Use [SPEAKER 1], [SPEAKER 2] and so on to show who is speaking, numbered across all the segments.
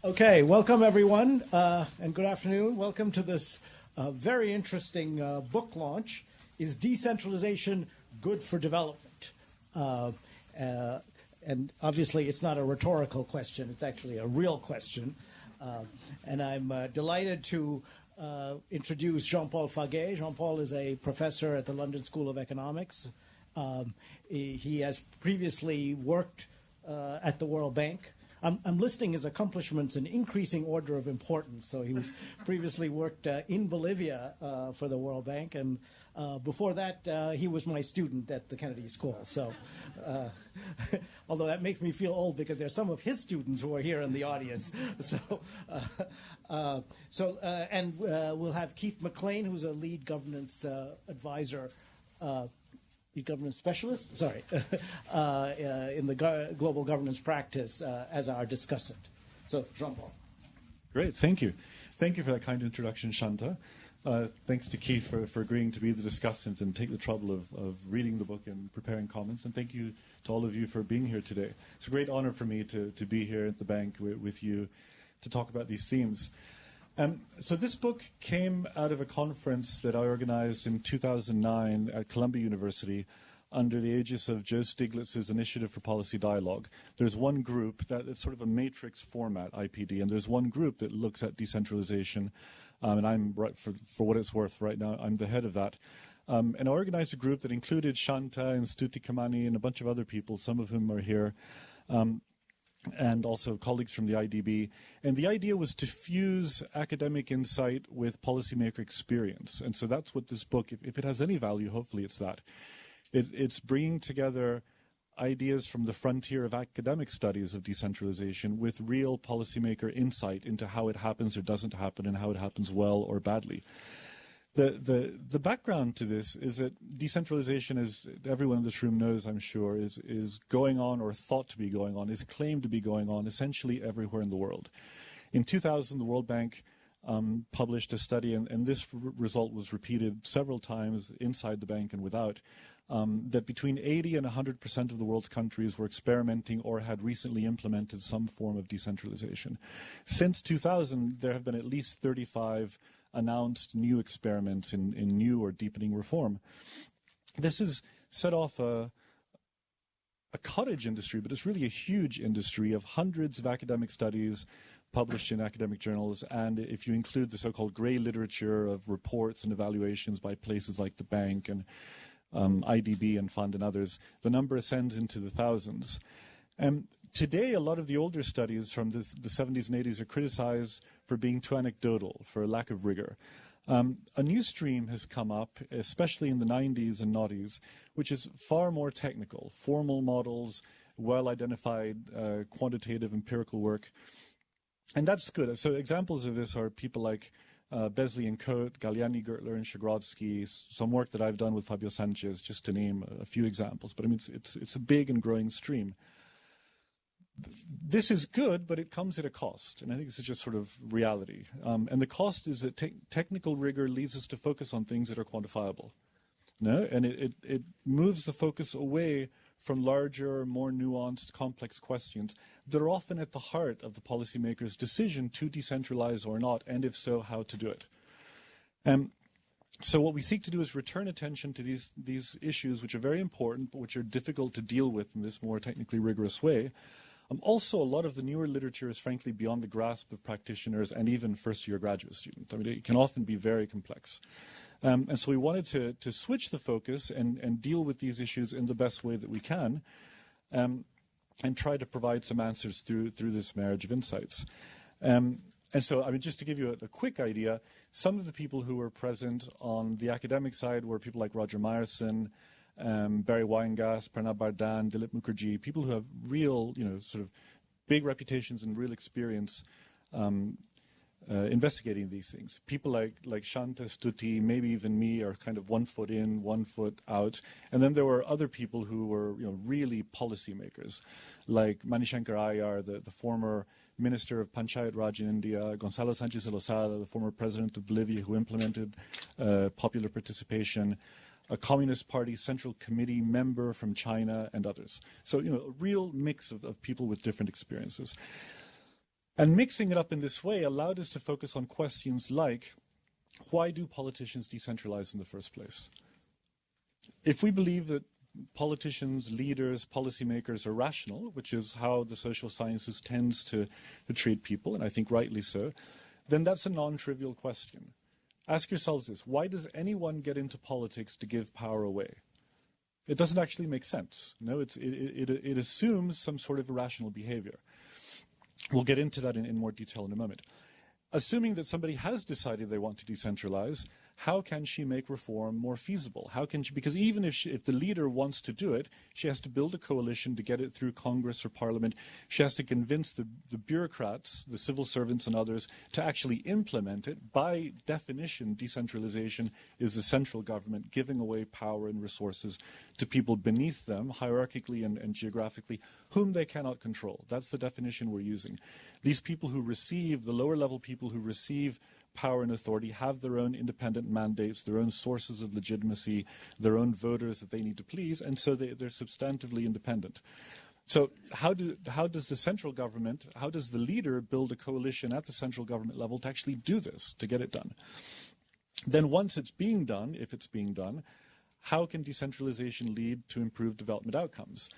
[SPEAKER 1] Okay, welcome everyone, and good afternoon. Welcome to this very interesting book launch. Is decentralization good for development? And obviously it's not a rhetorical question, it's actually a real question. And I'm delighted to introduce Jean-Paul Faguet. Jean-Paul is a professor at the London School of Economics. He has previously worked at the World Bank. I'm listing his accomplishments in increasing order of importance. So he was previously worked in Bolivia for the World Bank, and before that he was my student at the Kennedy School. So, although that makes me feel old because there's some of his students who are here in the audience. And we'll have Keith McLean, who's a lead governance advisor. Governance specialist, sorry, in the global governance practice as our discussant. So, Jean-Paul.
[SPEAKER 2] Great, thank you. Thank you for that kind introduction, Shanta. Thanks to Keith for agreeing to be the discussant and take the trouble of reading the book and preparing comments. And thank you to all of you for being here today. It's a great honor for me to be here at the bank with you to talk about these themes. So this book came out of a conference that I organized in 2009 at Columbia University under the aegis of Joe Stiglitz's Initiative for Policy Dialogue. There's one group that is sort of a matrix format, IPD, and there's one group that looks at decentralization, and I'm, right for what it's worth right now, I'm the head of that. And I organized a group that included Shanta and Stuti Kamani and a bunch of other people, some of whom are here. And also colleagues from the IDB. And the idea was to fuse academic insight with policymaker experience. And so that's what this book, if it has any value, hopefully it's that. It's bringing together ideas from the frontier of academic studies of decentralization with real policymaker insight into how it happens or doesn't happen and how it happens well or badly. The background to this is that decentralization, as everyone in this room knows, I'm sure, is going on or thought to be going on, is claimed to be going on essentially everywhere in the world. In 2000, the World Bank published a study, and this result was repeated several times inside the bank and without, that between 80 and 100% of the world's countries were experimenting or had recently implemented some form of decentralization. Since 2000, there have been at least 35 announced new experiments in new or deepening reform. This has set off a cottage industry, but it's really a huge industry of hundreds of academic studies published in academic journals, and if you include the so-called gray literature of reports and evaluations by places like the bank and IDB and Fund and others, the number ascends into the thousands. Today, a lot of the older studies from the 70s and 80s are criticized for being too anecdotal, for a lack of rigor. A new stream has come up, especially in the 90s and noughties, which is far more technical, formal models, well-identified quantitative empirical work. And that's good. So examples of this are people like Besley and Coate, Galliani, Gertler, and Shagrodsky, some work that I've done with Fabio Sanchez, just to name a few examples. But I mean, it's a big and growing stream. This is good, but it comes at a cost, and I think this is just sort of reality. And the cost is that technical rigor leads us to focus on things that are quantifiable. No? And it moves the focus away from larger, more nuanced, complex questions that are often at the heart of the policymaker's decision to decentralize or not, and if so, how to do it. So what we seek to do is return attention to these issues, which are very important, but which are difficult to deal with in this more technically rigorous way. Also, a lot of the newer literature is frankly beyond the grasp of practitioners and even first-year graduate students. I mean, it can often be very complex. And so we wanted to switch the focus and deal with these issues in the best way that we can, and try to provide some answers through this marriage of insights. And so, I mean, just to give you a quick idea, some of the people who were present on the academic side were people like Roger Myerson, Barry Weingas, Pranab Bardhan, Dilip Mukherjee, people who have real, sort of big reputations and real experience investigating these things. People like Shanta, Stuti, maybe even me are kind of 1 foot in, 1 foot out. And then there were other people who were, really policymakers, like Manishankar Iyer, the former Minister of Panchayat Raj in India, Gonzalo Sanchez de Lozada, the former president of Bolivia who implemented popular participation, a Communist Party Central Committee member from China, and others. So, a real mix of people with different experiences. And mixing it up in this way allowed us to focus on questions like, why do politicians decentralize in the first place? If we believe that politicians, leaders, policymakers are rational, which is how the social sciences tends to treat people, and I think rightly so, then that's a non-trivial question. Ask yourselves this: why does anyone get into politics to give power away? It doesn't actually make sense. No, it assumes some sort of irrational behavior. We'll get into that in more detail in a moment. Assuming that somebody has decided they want to decentralize, how can she make reform more feasible? How can she, because even if the leader wants to do it, she has to build a coalition to get it through Congress or Parliament. She has to convince the bureaucrats, the civil servants and others to actually implement it. By definition, decentralization is the central government giving away power and resources to people beneath them, hierarchically and geographically, whom they cannot control. That's the definition we're using. These people who receive, the lower level people who receive power and authority, have their own independent mandates, their own sources of legitimacy, their own voters that they need to please, and so they're substantively independent. So how does the central government, how does the leader build a coalition at the central government level to actually do this, to get it done? Then once it's being done, if it's being done, how can decentralization lead to improved development outcomes?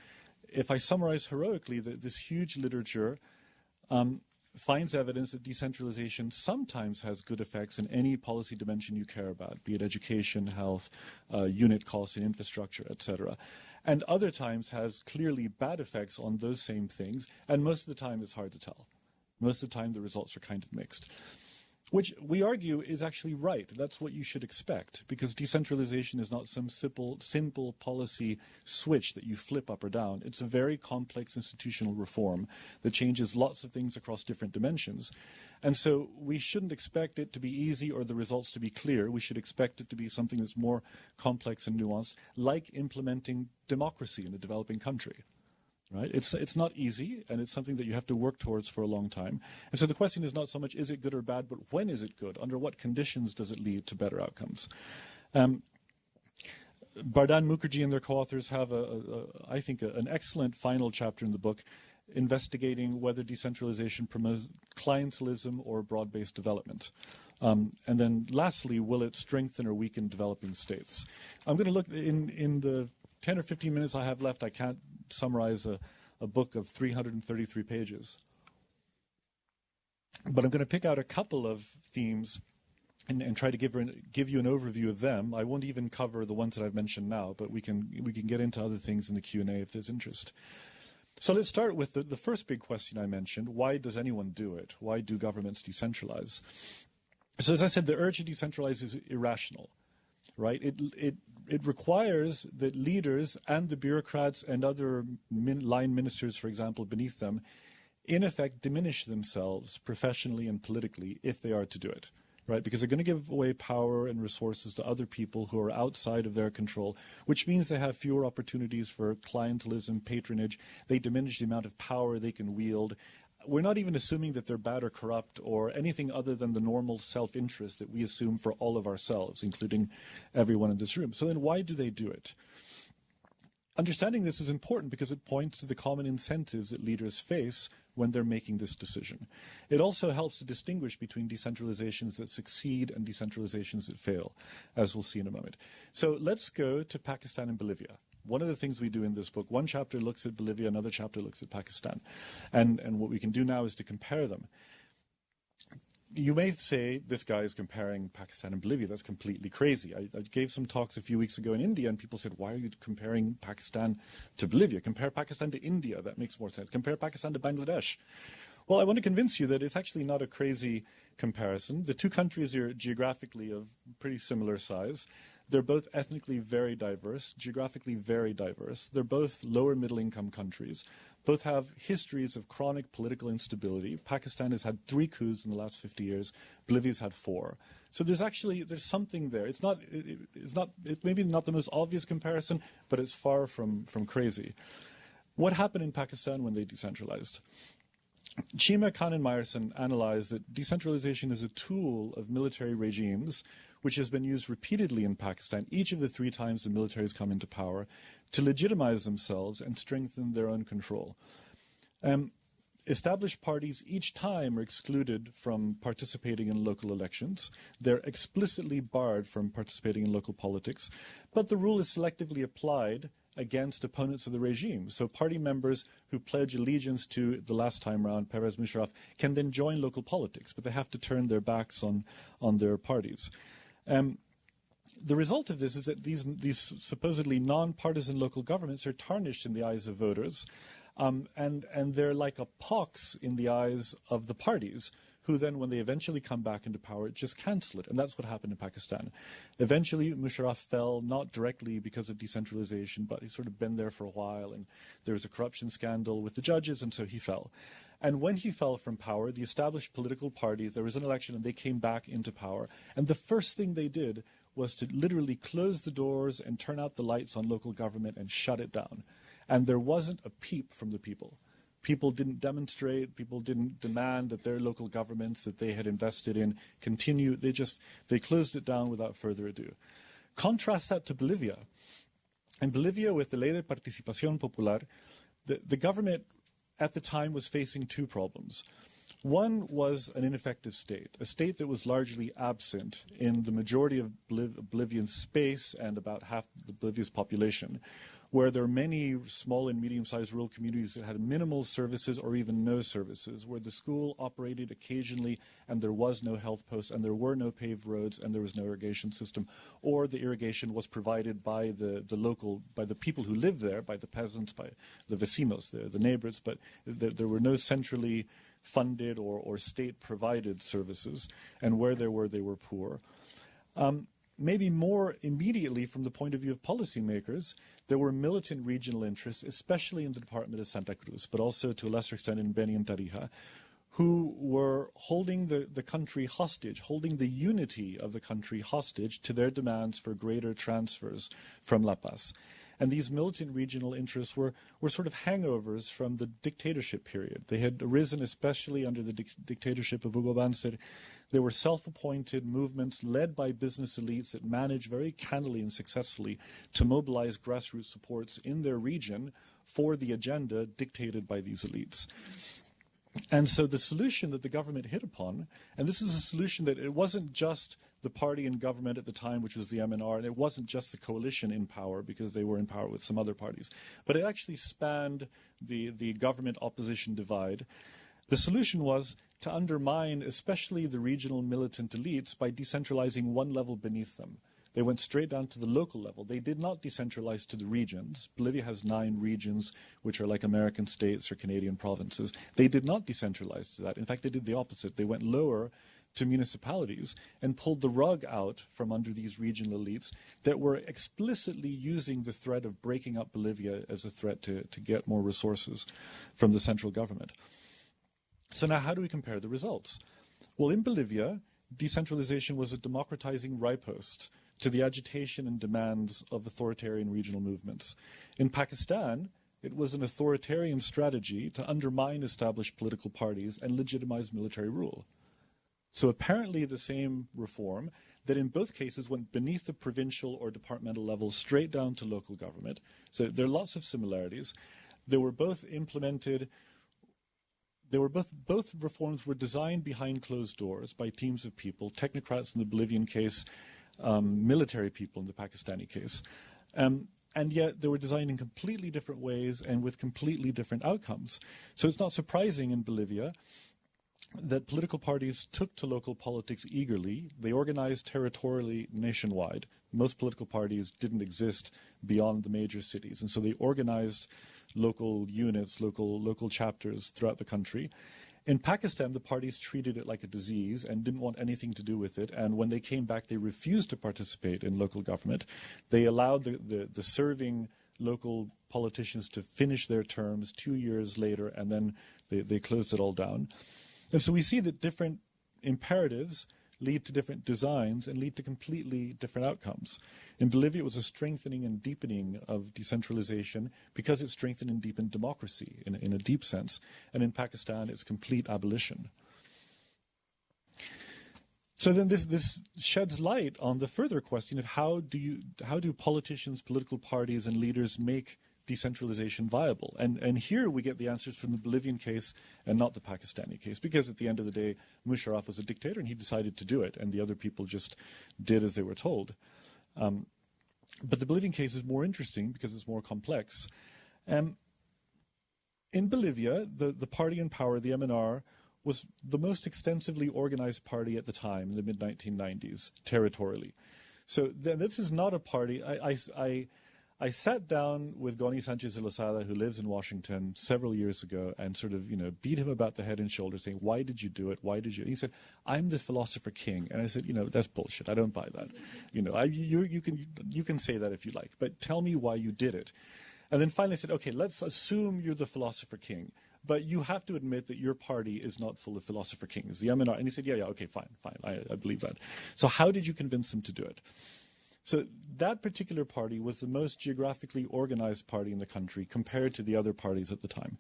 [SPEAKER 2] If I summarize heroically, this huge literature finds evidence that decentralization sometimes has good effects in any policy dimension you care about, be it education, health, unit costs in infrastructure, etc. And other times has clearly bad effects on those same things, and most of the time it's hard to tell. Most of the time the results are kind of mixed. Which we argue is actually right. That's what you should expect, because decentralization is not some simple policy switch that you flip up or down. It's a very complex institutional reform that changes lots of things across different dimensions. And so we shouldn't expect it to be easy or the results to be clear. We should expect it to be something that's more complex and nuanced, like implementing democracy in a developing country. Right? It's not easy, and it's something that you have to work towards for a long time. And so the question is not so much is it good or bad, but when is it good? Under what conditions does it lead to better outcomes? Bardhan Mukherjee and their co-authors have, I think, an excellent final chapter in the book investigating whether decentralization promotes clientelism or broad-based development. And then lastly, will it strengthen or weaken developing states? I'm going to look in the 10 or 15 minutes I have left. I can't summarize a book of 333 pages. But I'm going to pick out a couple of themes and try to give you an overview of them. I won't even cover the ones that I've mentioned now, but we can get into other things in the Q&A if there's interest. So let's start with the first big question I mentioned. Why does anyone do it? Why do governments decentralize? So as I said, the urge to decentralize is irrational. Right? It requires that leaders and the bureaucrats and other line ministers, for example, beneath them, in effect diminish themselves professionally and politically if they are to do it. Right? Because they're going to give away power and resources to other people who are outside of their control, which means they have fewer opportunities for clientelism, patronage. They diminish the amount of power they can wield. We're not even assuming that they're bad or corrupt or anything other than the normal self-interest that we assume for all of ourselves, including everyone in this room. So then why do they do it? Understanding this is important because it points to the common incentives that leaders face when they're making this decision. It also helps to distinguish between decentralizations that succeed and decentralizations that fail, as we'll see in a moment. So let's go to Pakistan and Bolivia. One of the things we do in this book, one chapter looks at Bolivia, another chapter looks at Pakistan. And what we can do now is to compare them. You may say, this guy is comparing Pakistan and Bolivia. That's completely crazy. I gave some talks a few weeks ago in India, and people said, why are you comparing Pakistan to Bolivia? Compare Pakistan to India. That makes more sense. Compare Pakistan to Bangladesh. Well, I want to convince you that it's actually not a crazy comparison. The two countries are geographically of pretty similar size. They're both ethnically very diverse, geographically very diverse. They're both lower middle income countries. Both have histories of chronic political instability. Pakistan has had 3 coups in the last 50 years. Bolivia's had 4. So there's something there. It's maybe not the most obvious comparison, but it's far from crazy. What happened in Pakistan when they decentralized? Chima, Khan, and Meyerson analyzed that decentralization is a tool of military regimes which has been used repeatedly in Pakistan, each of the 3 times the military has come into power, to legitimize themselves and strengthen their own control. Established parties each time are excluded from participating in local elections. They're explicitly barred from participating in local politics, but the rule is selectively applied against opponents of the regime. So party members who pledge allegiance to the last time round, Pervez Musharraf, can then join local politics, but they have to turn their backs on their parties. The result of this is that these supposedly non-partisan local governments are tarnished in the eyes of voters, and they're like a pox in the eyes of the parties, who then, when they eventually come back into power, just cancel it. And that's what happened in Pakistan. Eventually, Musharraf fell, not directly because of decentralization, but he's sort of been there for a while, and there was a corruption scandal with the judges, and so he fell. And when he fell from power, the established political parties, there was an election, and they came back into power. And the first thing they did was to literally close the doors and turn out the lights on local government and shut it down. And there wasn't a peep from the people. People didn't demonstrate. People didn't demand that their local governments that they had invested in continue. They closed it down without further ado. Contrast that to Bolivia. In Bolivia, with the Ley de Participación Popular, the government at the time was facing two problems. One was an ineffective state, a state that was largely absent in the majority of Bolivian space and about half Bolivia's population, where there are many small and medium-sized rural communities that had minimal services or even no services, where the school operated occasionally and there was no health post and there were no paved roads and there was no irrigation system, or the irrigation was provided by by the people who lived there, by the peasants, by the vecinos, the neighbors, but there were no centrally funded or state-provided services, and where there were, they were poor. Maybe more immediately from the point of view of policymakers, there were militant regional interests, especially in the department of Santa Cruz, but also to a lesser extent in Beni and Tarija, who were holding the country hostage, holding the unity of the country hostage to their demands for greater transfers from La Paz. And these militant regional interests were sort of hangovers from the dictatorship period. They had arisen especially under the dictatorship of Hugo Banzer. They were self-appointed movements led by business elites that managed very cannily and successfully to mobilize grassroots supports in their region for the agenda dictated by these elites. And so the solution that the government hit upon, and this is a solution that it wasn't just the party in government at the time, which was the MNR, and it wasn't just the coalition in power because they were in power with some other parties, but it actually spanned the government opposition divide. The solution was to undermine especially the regional militant elites by decentralizing one level beneath them. They went straight down to the local level. They did not decentralize to the regions. Bolivia has 9 regions, which are like American states or Canadian provinces. They did not decentralize to that. In fact, they did the opposite. They went lower to municipalities and pulled the rug out from under these regional elites that were explicitly using the threat of breaking up Bolivia as a threat to get more resources from the central government. So now how do we compare the results? Well, in Bolivia, decentralization was a democratizing riposte to the agitation and demands of authoritarian regional movements. In Pakistan, it was an authoritarian strategy to undermine established political parties and legitimize military rule. So apparently the same reform that in both cases went beneath the provincial or departmental level straight down to local government. So there are lots of similarities. They were both implemented. Both reforms were designed behind closed doors by teams of people, technocrats in the Bolivian case, military people in the Pakistani case. And yet they were designed in completely different ways and with completely different outcomes. So it's not surprising in Bolivia that political parties took to local politics eagerly. They organized territorially nationwide. Most political parties didn't exist beyond the major cities, and so they organized local units, local chapters throughout the country. In Pakistan, the parties treated it like a disease and didn't want anything to do with it, and when they came back, they refused to participate in local government. They allowed the serving local politicians to finish their terms 2 years later, and then they closed it all down. And so we see that different imperatives lead to different designs and lead to completely different outcomes. In Bolivia, it was a strengthening and deepening of decentralization because it strengthened and deepened democracy in a deep sense. And in Pakistan, it's complete abolition. So then this sheds light on the further question of how do politicians, political parties, and leaders make decentralization viable? And here we get the answers from the Bolivian case and not the Pakistani case, because at the end of the day, Musharraf was a dictator and he decided to do it, and the other people just did as they were told. But the Bolivian case is more interesting because it's more complex. In Bolivia, the party in power, the MNR, was the most extensively organized party at the time, in the mid-1990s, territorially. So this is not a party. I sat down with Goni Sanchez de Lozada, who lives in Washington, several years ago, and sort of, beat him about the head and shoulders, saying, "Why did you do it? Why did you?" And he said, "I'm the philosopher king." And I said, "That's bullshit. I don't buy that. You can say that if you like, but tell me why you did it." And then finally I said, "Okay, let's assume you're the philosopher king, but you have to admit that your party is not full of philosopher kings, the MNR." And he said, yeah, okay, fine, I believe that. So how did you convince them to do it? So that particular party was the most geographically organized party in the country compared to the other parties at the time.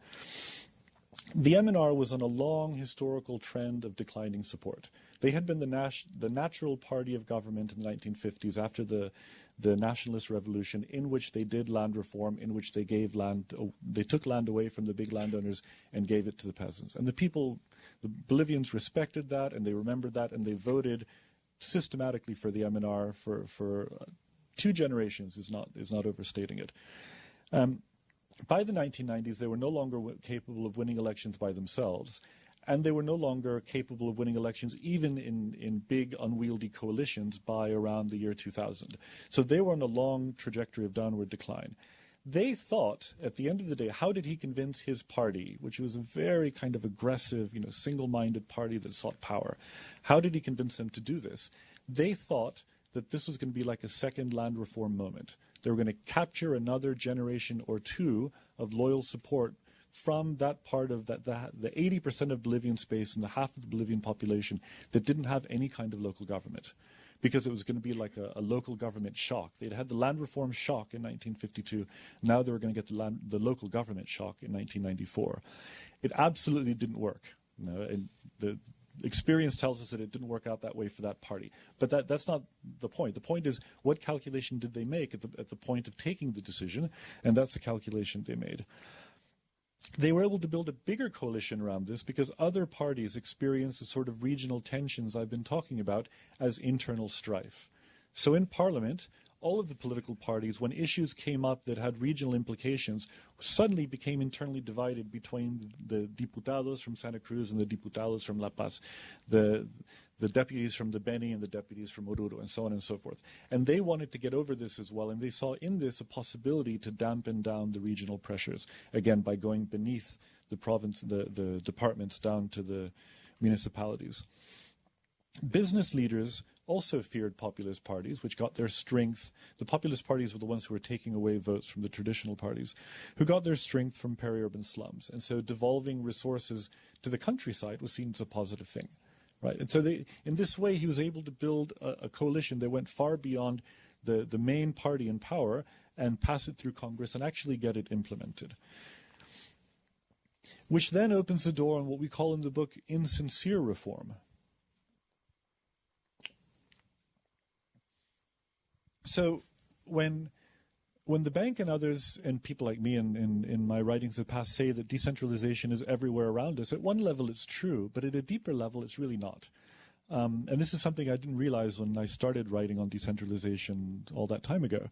[SPEAKER 2] The MNR was on a long historical trend of declining support. They had been the natural party of government in the 1950s after the nationalist revolution, in which they did land reform, in which they took land away from the big landowners and gave it to the peasants. And the Bolivians respected that, and they remembered that, and they voted systematically for the MNR for 2 generations is not overstating it. By the 1990s, they were no longer capable of winning elections by themselves, and they were no longer capable of winning elections even in big, unwieldy coalitions by around the year 2000. So they were on a long trajectory of downward decline. They thought, at the end of the day, how did he convince his party, which was a very kind of aggressive, single-minded party that sought power, how did he convince them to do this? They thought that this was going to be like a second land reform moment. They were going to capture another generation or 2 of loyal support from that part of the 80% of Bolivian space and the half of the Bolivian population that didn't have any kind of local government, because it was going to be like a local government shock. They'd had the land reform shock in 1952. Now they were going to get the local government shock in 1994. It absolutely didn't work. And the experience tells us that it didn't work out that way for that party. But that's not the point. The point is, what calculation did they make at the point of taking the decision? And that's the calculation they made. They were able to build a bigger coalition around this because other parties experienced the sort of regional tensions I've been talking about as internal strife. So in Parliament, all of the political parties, when issues came up that had regional implications, suddenly became internally divided between the diputados from Santa Cruz and the diputados from La Paz, the deputies from the Beni and the deputies from Oruro, and so on and so forth. And they wanted to get over this as well, and they saw in this a possibility to dampen down the regional pressures, again, by going beneath the province, the departments down to the municipalities. Business leaders also feared populist parties, which got their strength. The populist parties were the ones who were taking away votes from the traditional parties, who got their strength from peri-urban slums. And so devolving resources to the countryside was seen as a positive thing. Right, and so in this way, he was able to build a coalition that went far beyond the main party in power and pass it through Congress and actually get it implemented. Which then opens the door on what we call in the book insincere reform. So when the bank and others, and people like me in my writings in the past, say that decentralization is everywhere around us, at one level it's true, but at a deeper level it's really not. And this is something I didn't realize when I started writing on decentralization all that time ago.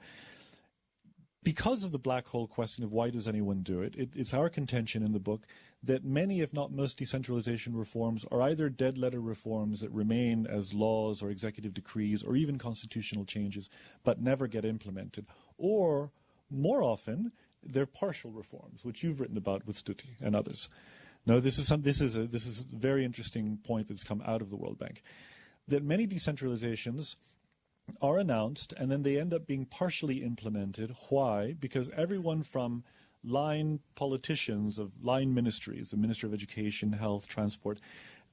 [SPEAKER 2] Because of the black hole question of why does anyone do it, it's our contention in the book that many, if not most, decentralization reforms are either dead letter reforms that remain as laws or executive decrees or even constitutional changes but never get implemented, or more often they're partial reforms, which you've written about with Stuti and others. No, this is a very interesting point that's come out of the World Bank, that many decentralizations are announced and then they end up being partially implemented. Why? Because everyone from line politicians of line ministries, the Minister of Education, Health, Transport,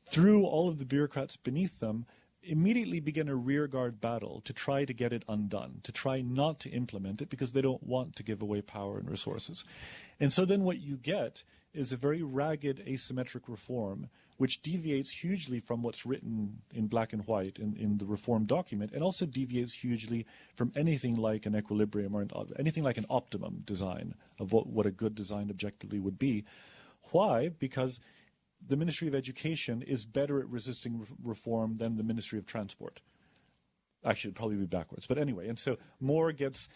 [SPEAKER 2] through all of the bureaucrats beneath them, immediately begin a rearguard battle to try to get it undone, to try not to implement it because they don't want to give away power and resources. And so then what you get is a very ragged asymmetric reform which deviates hugely from what's written in black and white in the reform document, and also deviates hugely from anything like an equilibrium or anything like an optimum design of what a good design objectively would be. Why? Because the Ministry of Education is better at resisting reform than the Ministry of Transport. Actually, it'd probably be backwards. But anyway, and so more gets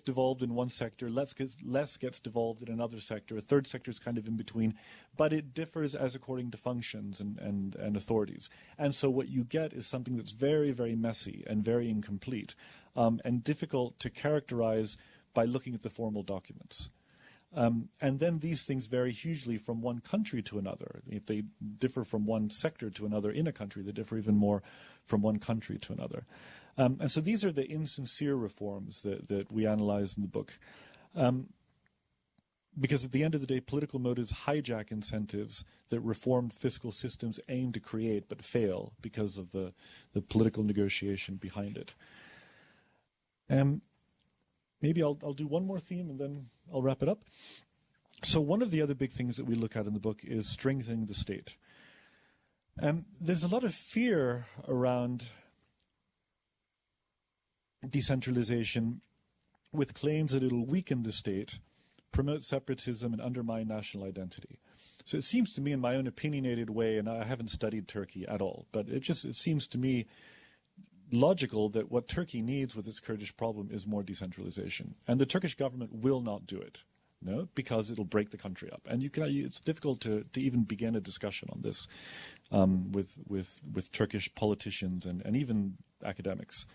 [SPEAKER 2] devolved in one sector, less gets devolved in another sector. A third sector is kind of in between, but it differs as according to functions and authorities. And so what you get is something that's very, very messy and very incomplete, and difficult to characterize by looking at the formal documents. And then these things vary hugely from one country to another. If they differ from one sector to another in a country, they differ even more from one country to another. And so these are the insincere reforms that we analyze in the book. Because at the end of the day, political motives hijack incentives that reformed fiscal systems aim to create but fail because of the political negotiation behind it. Maybe I'll do one more theme and then I'll wrap it up. So one of the other big things that we look at in the book is strengthening the state. There's a lot of fear around decentralization with claims that it'll weaken the state, promote separatism, and undermine national identity. So it seems to me, in my own opinionated way, and I haven't studied Turkey at all, but it seems to me logical that what Turkey needs with its Kurdish problem is more decentralization. And the Turkish government will not do it, because it'll break the country up. And it's difficult to even begin a discussion on this with Turkish politicians and even academics.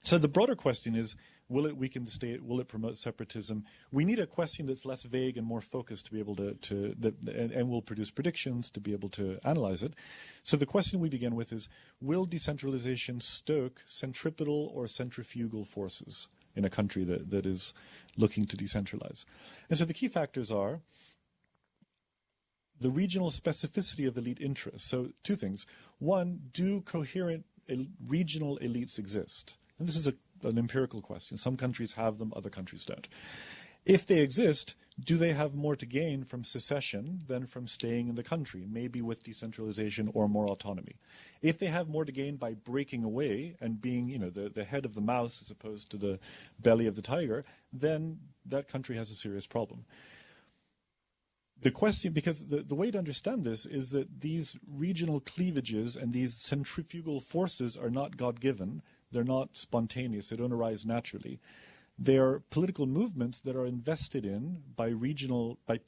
[SPEAKER 2] So the broader question is, will it weaken the state? Will it promote separatism? We need a question that's less vague and more focused to be able and will produce predictions to be able to analyze it. So the question we begin with is, will decentralization stoke centripetal or centrifugal forces in a country that is looking to decentralize? And so the key factors are the regional specificity of elite interests. So two things. One, do coherent regional elites exist? And this is an empirical question. Some countries have them, other countries don't. If they exist, do they have more to gain from secession than from staying in the country, maybe with decentralization or more autonomy? If they have more to gain by breaking away and being, the head of the mouse as opposed to the belly of the tiger, then that country has a serious problem. The question, because the way to understand this is that these regional cleavages and these centrifugal forces are not God-given. They're not spontaneous. They don't arise naturally. They are political movements that are invested in by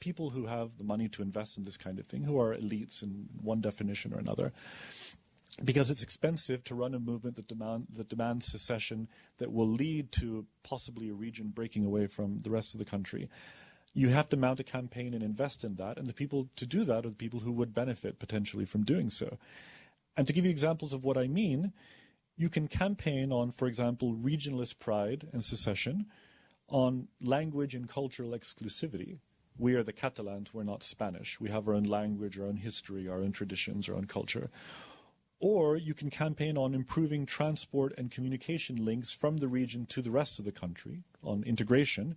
[SPEAKER 2] people who have the money to invest in this kind of thing, who are elites in one definition or another, because it's expensive to run a movement that demands secession that will lead to possibly a region breaking away from the rest of the country. You have to mount a campaign and invest in that, and the people to do that are the people who would benefit potentially from doing so. And to give you examples of what I mean, you can campaign on, for example, regionalist pride and secession, on language and cultural exclusivity. We are the Catalans, we're not Spanish. We have our own language, our own history, our own traditions, our own culture. Or you can campaign on improving transport and communication links from the region to the rest of the country, on integration,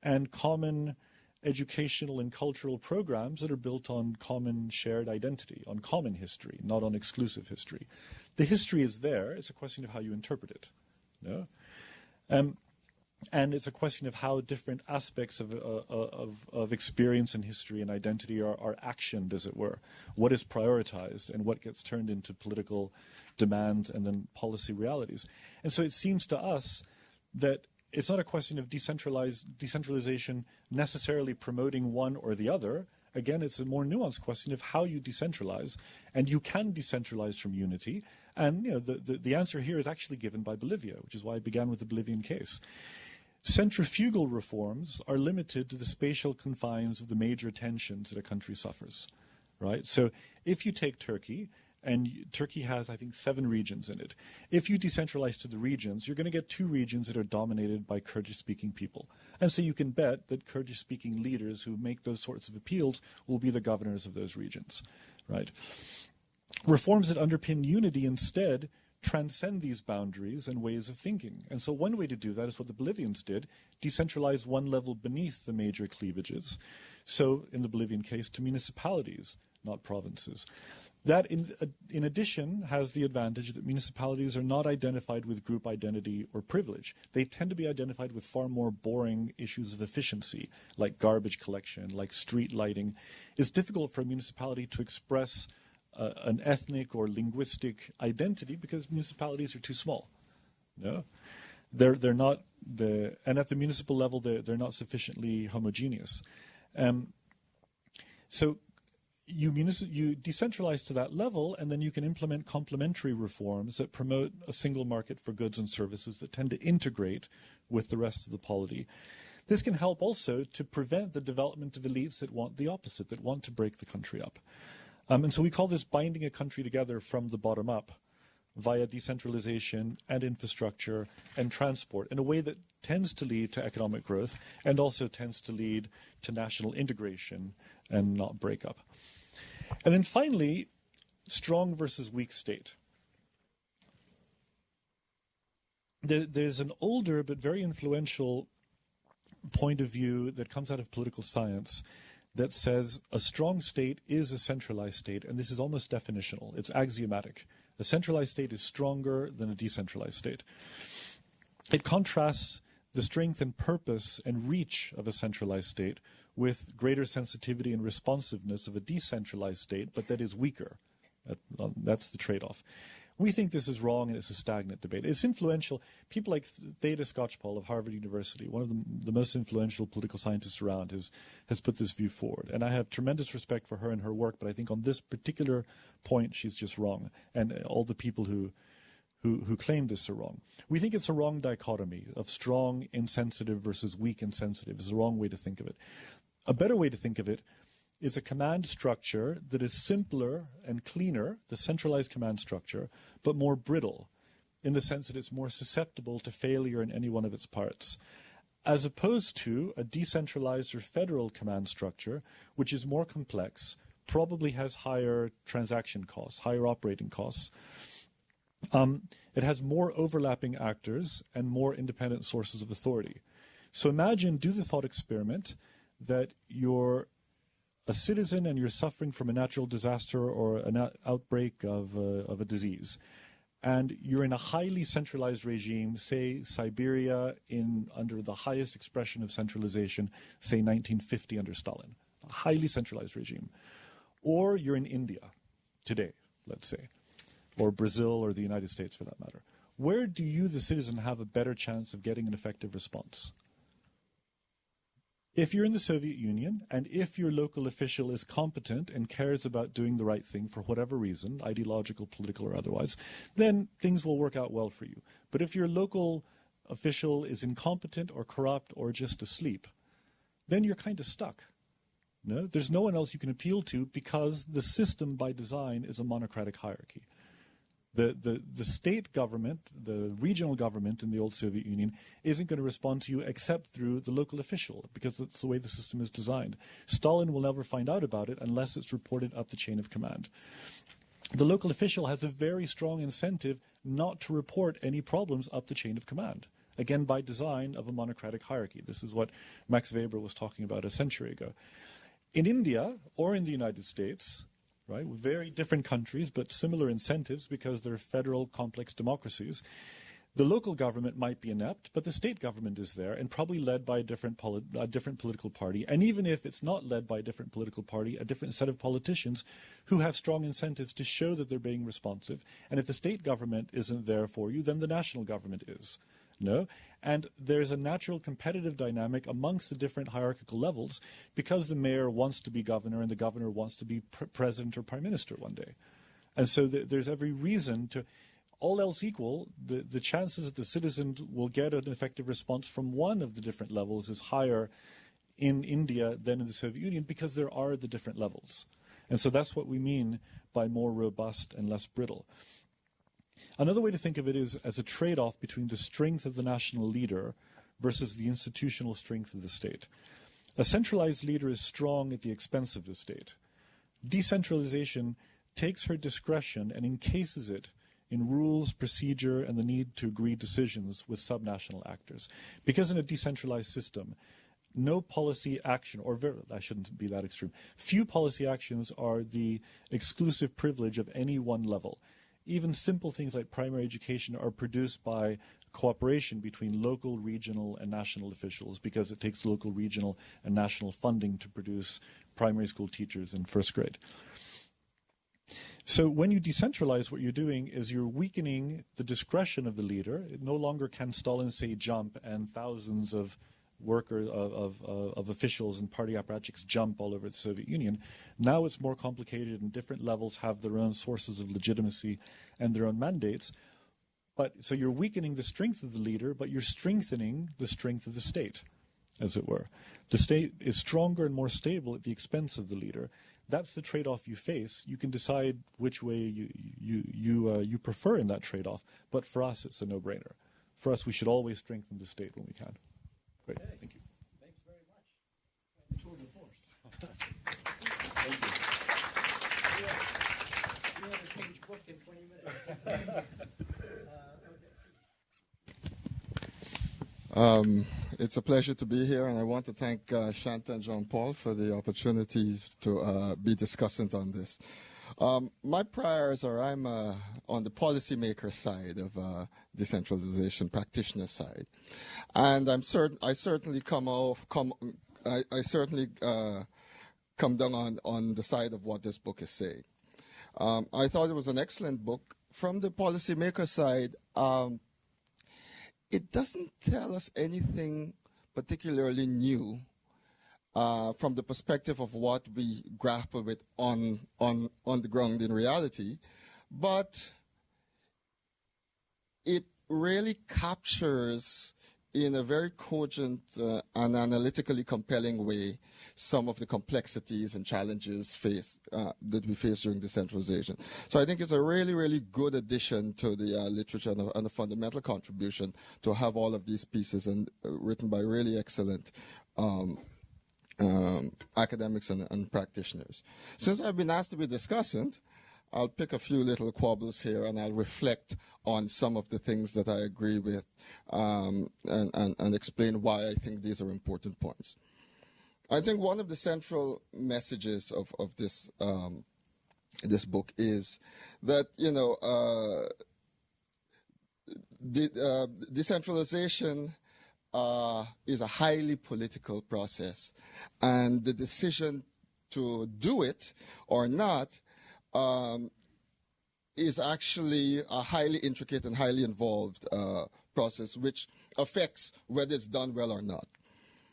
[SPEAKER 2] and common educational and cultural programs that are built on common shared identity, on common history, not on exclusive history. The history is there. It's a question of how you interpret it. And it's a question of how different aspects of experience and history and identity are actioned, as it were. What is prioritized and what gets turned into political demands and then policy realities. And so it seems to us that it's not a question of decentralization necessarily promoting one or the other. Again, it's a more nuanced question of how you decentralize, and you can decentralize from unity. And the answer here is actually given by Bolivia, which is why I began with the Bolivian case. Centrifugal reforms are limited to the spatial confines of the major tensions that a country suffers, right? So if you take Turkey, and Turkey has, I think, 7 regions in it. If you decentralize to the regions, you're going to get 2 regions that are dominated by Kurdish-speaking people. And so you can bet that Kurdish-speaking leaders who make those sorts of appeals will be the governors of those regions, right? Reforms that underpin unity instead transcend these boundaries and ways of thinking. And so one way to do that is what the Bolivians did, decentralize one level beneath the major cleavages. So in the Bolivian case, to municipalities, not provinces. That, in addition, has the advantage that municipalities are not identified with group identity or privilege. They tend to be identified with far more boring issues of efficiency, like garbage collection, like street lighting. It's difficult for a municipality to express an ethnic or linguistic identity because municipalities are too small. No, they're not and at the municipal level they're not sufficiently homogeneous. So you decentralize to that level, and then you can implement complementary reforms that promote a single market for goods and services that tend to integrate with the rest of the polity. This can help also to prevent the development of elites that want the opposite, that want to break the country up. And so we call this binding a country together from the bottom up via decentralization and infrastructure and transport in a way that tends to lead to economic growth and also tends to lead to national integration and not breakup. And then finally, strong versus weak state. There's an older but very influential point of view that comes out of political science that says a strong state is a centralized state, and this is almost definitional. It's axiomatic. A centralized state is stronger than a decentralized state. It contrasts the strength and purpose and reach of a centralized state with greater sensitivity and responsiveness of a decentralized state, but that is weaker. That's the trade-off. We think this is wrong, and it's a stagnant debate. It's influential. People like Theda Skocpol of Harvard University, one of the most influential political scientists around, has put this view forward. And I have tremendous respect for her and her work, but I think on this particular point, she's just wrong. And all the people who claim this are wrong. We think it's a wrong dichotomy of strong insensitive versus weak insensitive. It's the wrong way to think of it. A better way to think of it is a command structure that is simpler and cleaner, the centralized command structure, but more brittle in the sense that it's more susceptible to failure in any one of its parts, as opposed to a decentralized or federal command structure, which is more complex, probably has higher transaction costs, higher operating costs. It has more overlapping actors and more independent sources of authority. So imagine, do the thought experiment that you're a citizen and you're suffering from a natural disaster or an outbreak of a disease, and you're in a highly centralized regime, say Siberia under the highest expression of centralization, say 1950 under Stalin, a highly centralized regime. Or you're in India today, let's say, or Brazil or the United States for that matter. Where do you, the citizen, have a better chance of getting an effective response? If you're in the Soviet Union, and if your local official is competent and cares about doing the right thing for whatever reason, ideological, political, or otherwise, then things will work out well for you. But if your local official is incompetent or corrupt or just asleep, then you're kind of stuck. No? There's no one else you can appeal to because the system by design is a monocratic hierarchy. The state government, the regional government in the old Soviet Union, isn't going to respond to you except through the local official, because that's the way the system is designed. Stalin will never find out about it unless it's reported up the chain of command. The local official has a very strong incentive not to report any problems up the chain of command, again by design of a monocratic hierarchy. This is what Max Weber was talking about a century ago. In India or in the United States, right, very different countries, but similar incentives because they're federal, complex democracies. The local government might be inept, but the state government is there and probably led by a different political party. And even if it's not led by a different political party, a different set of politicians who have strong incentives to show that they're being responsive. And if the state government isn't there for you, then the national government is. No? And there's a natural competitive dynamic amongst the different hierarchical levels because the mayor wants to be governor and the governor wants to be president or prime minister one day. And so there's every reason to, all else equal, the chances that the citizen will get an effective response from one of the different levels is higher in India than in the Soviet Union because there are the different levels. And so that's what we mean by more robust and less brittle. Another way to think of it is as a trade-off between the strength of the national leader versus the institutional strength of the state. A centralized leader is strong at the expense of the state. Decentralization takes her discretion and encases it in rules, procedure, and the need to agree decisions with subnational actors. Because in a decentralized system, no policy action, or I shouldn't be that extreme, few policy actions are the exclusive privilege of any one level. Even simple things like primary education are produced by cooperation between local, regional, and national officials, because it takes local, regional, and national funding to produce primary school teachers in first grade. So when you decentralize, what you're doing is you're weakening the discretion of the leader. No longer can Stalin say jump and thousands of workers, of officials and party apparatchiks jump all over the Soviet Union. Now it's more complicated, and different levels have their own sources of legitimacy and their own mandates. So you're weakening the strength of the leader, but you're strengthening the strength of the state, as it were. The state is stronger and more stable at the expense of the leader. That's the trade-off you face. You can decide which way you prefer in that trade-off, but for us, it's a no-brainer. For us, we should always strengthen the state when we can. Great,
[SPEAKER 1] okay.
[SPEAKER 2] Thank you.
[SPEAKER 1] Thanks very much. Tour de force.
[SPEAKER 2] Thank you.
[SPEAKER 1] 300-page book in 20 minutes.
[SPEAKER 3] It's a pleasure to be here, and I want to thank Shanta and Jean-Paul for the opportunity to be discussant on this. My priors are I'm on the policymaker side of decentralization, practitioner side, and I certainly come down on the side of what this book is saying. I thought it was an excellent book. From the policymaker side, it doesn't tell us anything particularly new from the perspective of what we grapple with on the ground in reality, but it really captures in a very cogent and analytically compelling way some of the complexities and challenges that we face during decentralization. So I think it's a really, really good addition to the literature and a fundamental contribution to have all of these pieces and written by really excellent academics and practitioners. Since I've been asked to be discussant, I'll pick a few little quibbles here, and I'll reflect on some of the things that I agree with and explain why I think these are important points. I think one of the central messages of this this book is that, decentralization is a highly political process, and the decision to do it or not is actually a highly intricate and highly involved process, which affects whether it's done well or not.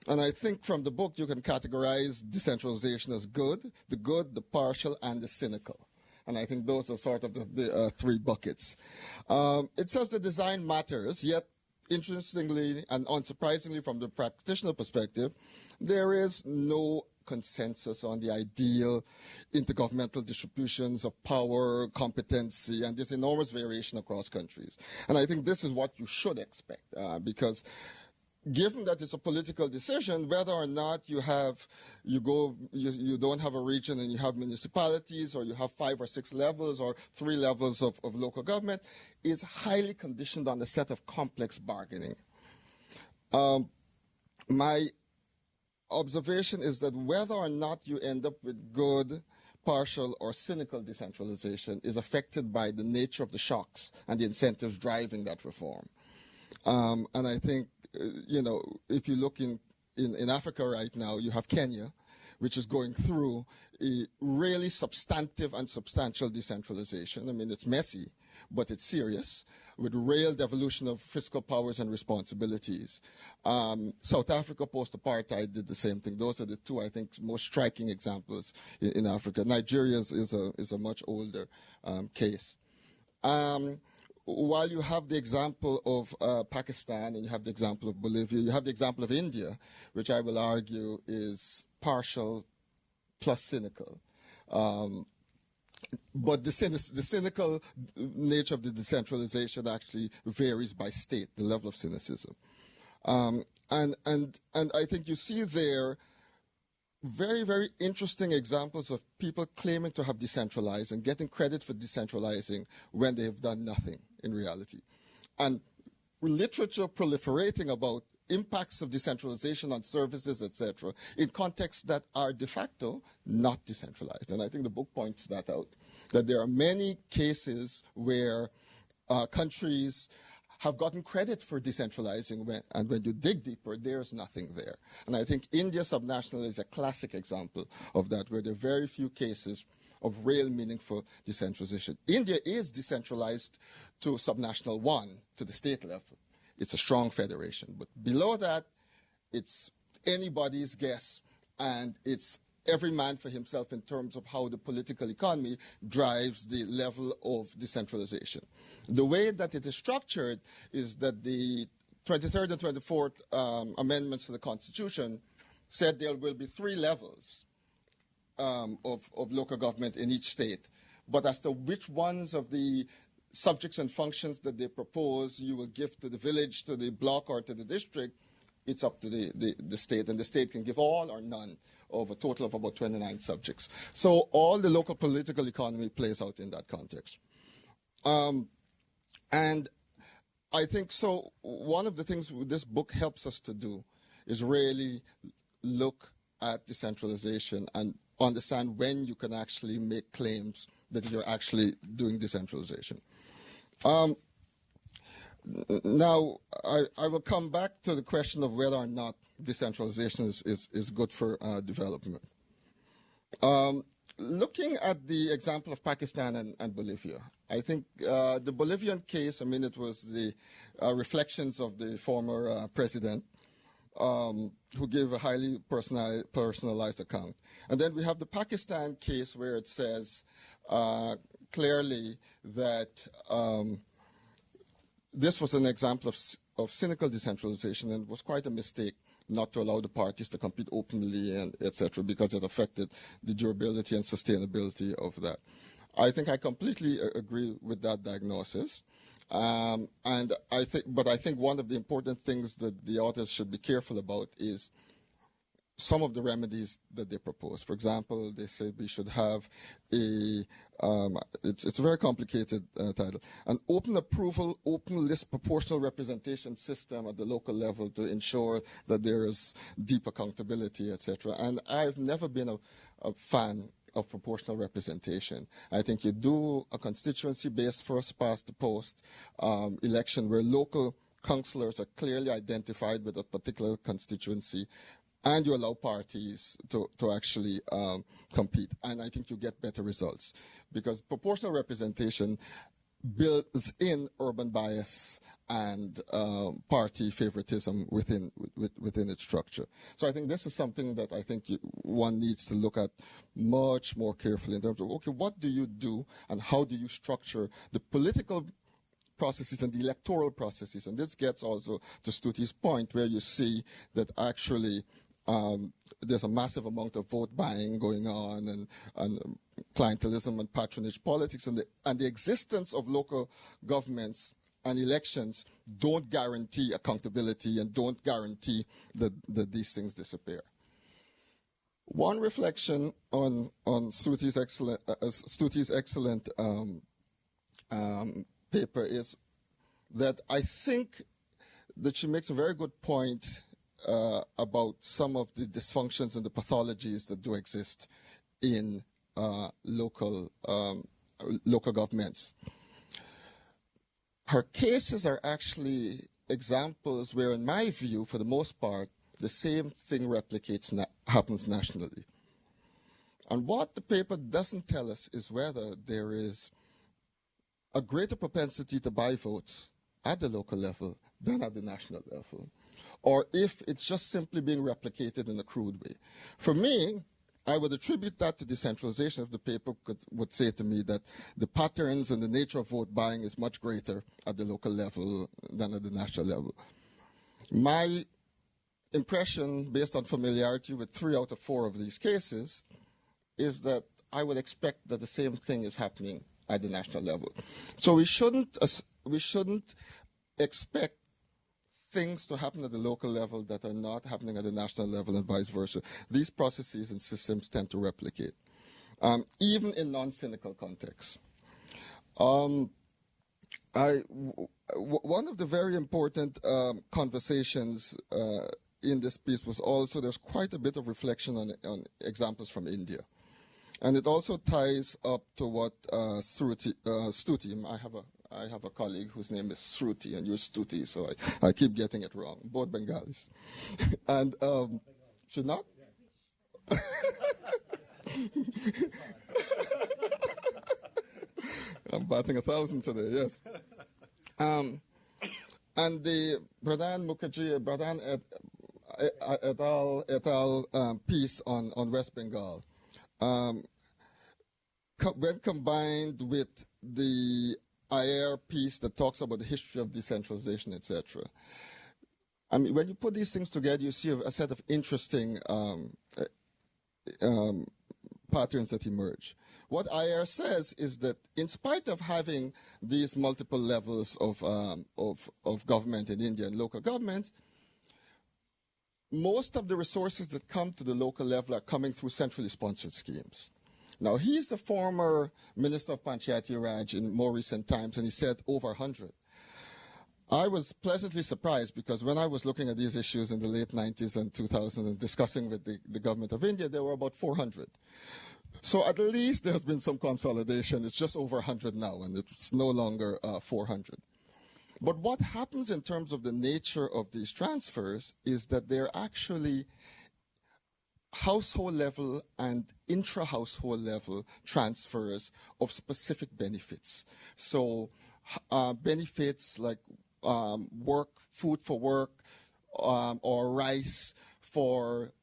[SPEAKER 3] And I think from the book you can categorize decentralization as good, the partial, and the cynical. And I think those are sort of the three buckets. It says the design matters, yet interestingly and unsurprisingly from the practitioner perspective, there is no consensus on the ideal intergovernmental distributions of power, competency, and there's enormous variation across countries. And I think this is what you should expect, because given that it's a political decision, whether or not you don't have a region and you have municipalities, or you have 5 or 6 levels or 3 levels of local government, is highly conditioned on a set of complex bargaining. My observation is that whether or not you end up with good, partial, or cynical decentralization is affected by the nature of the shocks and the incentives driving that reform. And I think, if you look in Africa right now, you have Kenya, which is going through a really substantive and substantial decentralization. I mean, it's messy, but it's serious, with real devolution of fiscal powers and responsibilities. South Africa post-apartheid did the same thing. Those are the two, I think, most striking examples in Africa. Nigeria is a much older case. While you have the example of Pakistan and you have the example of Bolivia, you have the example of India, which I will argue is partial plus cynical. But the cynical nature of the decentralization actually varies by state, the level of cynicism. And I think you see there very, very interesting examples of people claiming to have decentralized and getting credit for decentralizing when they have done nothing in reality. And literature proliferating about impacts of decentralization on services, etc., in contexts that are de facto not decentralized. And I think the book points that out, that there are many cases where countries have gotten credit for decentralizing, and when you dig deeper, there's nothing there. And I think India subnational is a classic example of that, where there are very few cases of real meaningful decentralization. India is decentralized to subnational 1, to the state level. It's a strong federation. But below that, it's anybody's guess, and it's every man for himself in terms of how the political economy drives the level of decentralization. The way that it is structured is that the 23rd and 24th amendments to the Constitution said there will be 3 levels of local government in each state. But as to which ones of the subjects and functions that they propose you will give to the village, to the block, or to the district, it's up to the state, and the state can give all or none of a total of about 29 subjects. So all the local political economy plays out in that context. And I think so one of the things this book helps us to do is really look at decentralization and understand when you can actually make claims that you're actually doing decentralization. Now, I will come back to the question of whether or not decentralization is good for development. Looking at the example of Pakistan and Bolivia, I think the Bolivian case, I mean, it was the reflections of the former president who gave a highly personalized account. And then we have the Pakistan case where it says clearly that this was an example of cynical decentralization, and it was quite a mistake not to allow the parties to compete openly and etc., because it affected the durability and sustainability of that. I think I completely agree with that diagnosis. And I think one of the important things that the authors should be careful about is some of the remedies that they propose. For example, they say we should have it's a very complicated title, an open approval, open list proportional representation system at the local level to ensure that there is deep accountability, etc. And I've never been a fan of proportional representation. I think you do a constituency-based first past the post election where local councillors are clearly identified with a particular constituency, and you allow parties to actually compete. And I think you get better results, because proportional representation builds in urban bias and party favoritism within its structure. So I think this is something that I think one needs to look at much more carefully in terms of, okay, what do you do and how do you structure the political processes and the electoral processes? And this gets also to Stuti's point, where you see that actually there's a massive amount of vote buying going on, and clientelism and patronage politics, and the existence of local governments and elections don't guarantee accountability and don't guarantee that these things disappear. One reflection on Stuti's excellent paper is that I think that she makes a very good point about some of the dysfunctions and the pathologies that do exist in local governments. Her cases are actually examples where, in my view, for the most part, the same thing happens nationally. And what the paper doesn't tell us is whether there is a greater propensity to buy votes at the local level than at the national level, or if it's just simply being replicated in a crude way. For me, I would attribute that to decentralization if the paper would say to me that the patterns and the nature of vote buying is much greater at the local level than at the national level. My impression, based on familiarity with 3 out of 4 of these cases, is that I would expect that the same thing is happening at the national level. So we shouldn't expect things to happen at the local level that are not happening at the national level, and vice versa. These processes and systems tend to replicate, even in non-cynical contexts. One of the very important conversations in this piece was also there's quite a bit of reflection on examples from India. And it also ties up to what Stuti, I have a colleague whose name is Shruti, and you're Stuti, so I keep getting it wrong, both Bengalis. And should not? I'm batting 1,000 today, yes. And the Pradhan Mukherjee, Pradhan et al. Piece on West Bengal, when combined with the IR piece that talks about the history of decentralization, etc. I mean, when you put these things together, you see a set of interesting patterns that emerge. What IR says is that in spite of having these multiple levels of government in India and local government, most of the resources that come to the local level are coming through centrally sponsored schemes. Now, he's the former Minister of Panchayati Raj in more recent times, and he said over 100. I was pleasantly surprised because when I was looking at these issues in the late 90s and 2000 and discussing with the government of India, there were about 400. So at least there's been some consolidation. It's just over 100 now, and it's no longer 400. But what happens in terms of the nature of these transfers is that they're actually household level and intra-household level transfers of specific benefits. So benefits like work, food for work, or rice for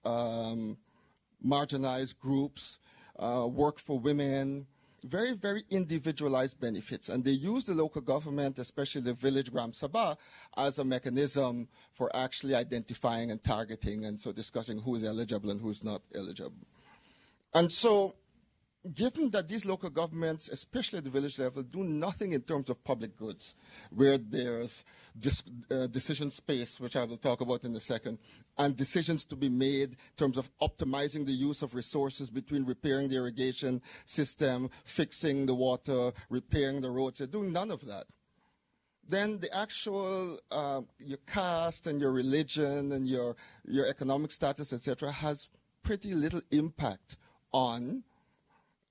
[SPEAKER 3] marginalized groups, work for women, very, very individualized benefits. And they use the local government, especially the village Gram Sabha, as a mechanism for actually identifying and targeting and so discussing who is eligible and who is not eligible. And so given that these local governments, especially at the village level, do nothing in terms of public goods, where there's decision space, which I will talk about in a second, and decisions to be made in terms of optimizing the use of resources between repairing the irrigation system, fixing the water, repairing the roads, they're doing none of that. Then the actual, your caste and your religion and your economic status, etc., has pretty little impact on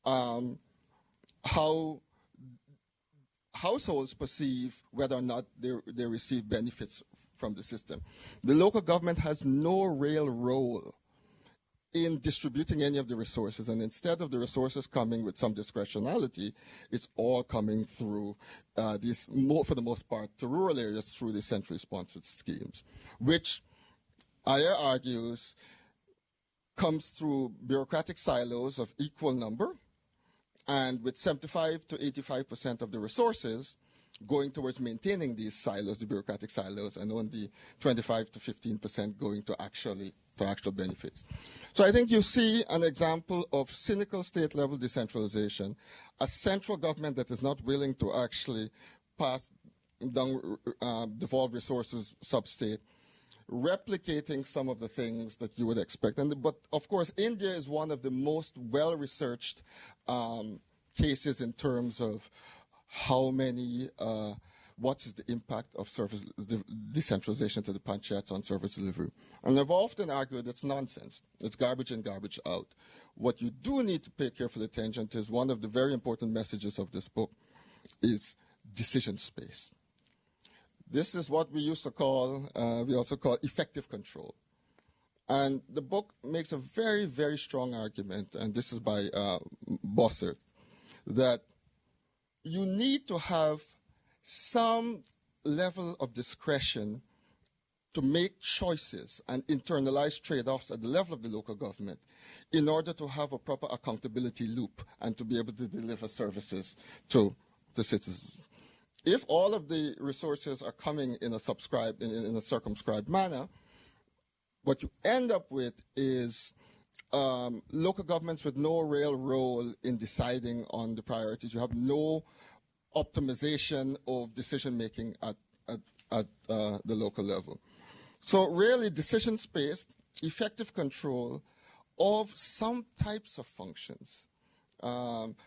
[SPEAKER 3] how households perceive whether or not they receive benefits from the system. The local government has no real role in distributing any of the resources, and instead of the resources coming with some discretionality, it's all coming through these, for the most part, to rural areas through the centrally sponsored schemes, which Ayer argues comes through bureaucratic silos of equal number, and with 75 to 85% of the resources going towards maintaining these silos, the bureaucratic silos, and only 25 to 15% going to actual benefits. So I think you see an example of cynical state-level decentralization, a central government that is not willing to actually pass down devolved resources sub-state, replicating some of the things that you would expect. But of course, India is one of the most well-researched cases in terms of how many, what is the impact of service decentralization to the panchayats on service delivery. And I've often argued it's nonsense. It's garbage in, garbage out. What you do need to pay careful attention to is one of the very important messages of this book is decision space. This is what we used to call, we also call effective control. And the book makes a very, very strong argument, and this is by Bossert, that you need to have some level of discretion to make choices and internalize trade-offs at the level of the local government in order to have a proper accountability loop and to be able to deliver services to the citizens. If all of the resources are coming in a circumscribed manner, what you end up with is local governments with no real role in deciding on the priorities. You have no optimization of decision-making at the local level. So really, decision space, effective control of some types of functions,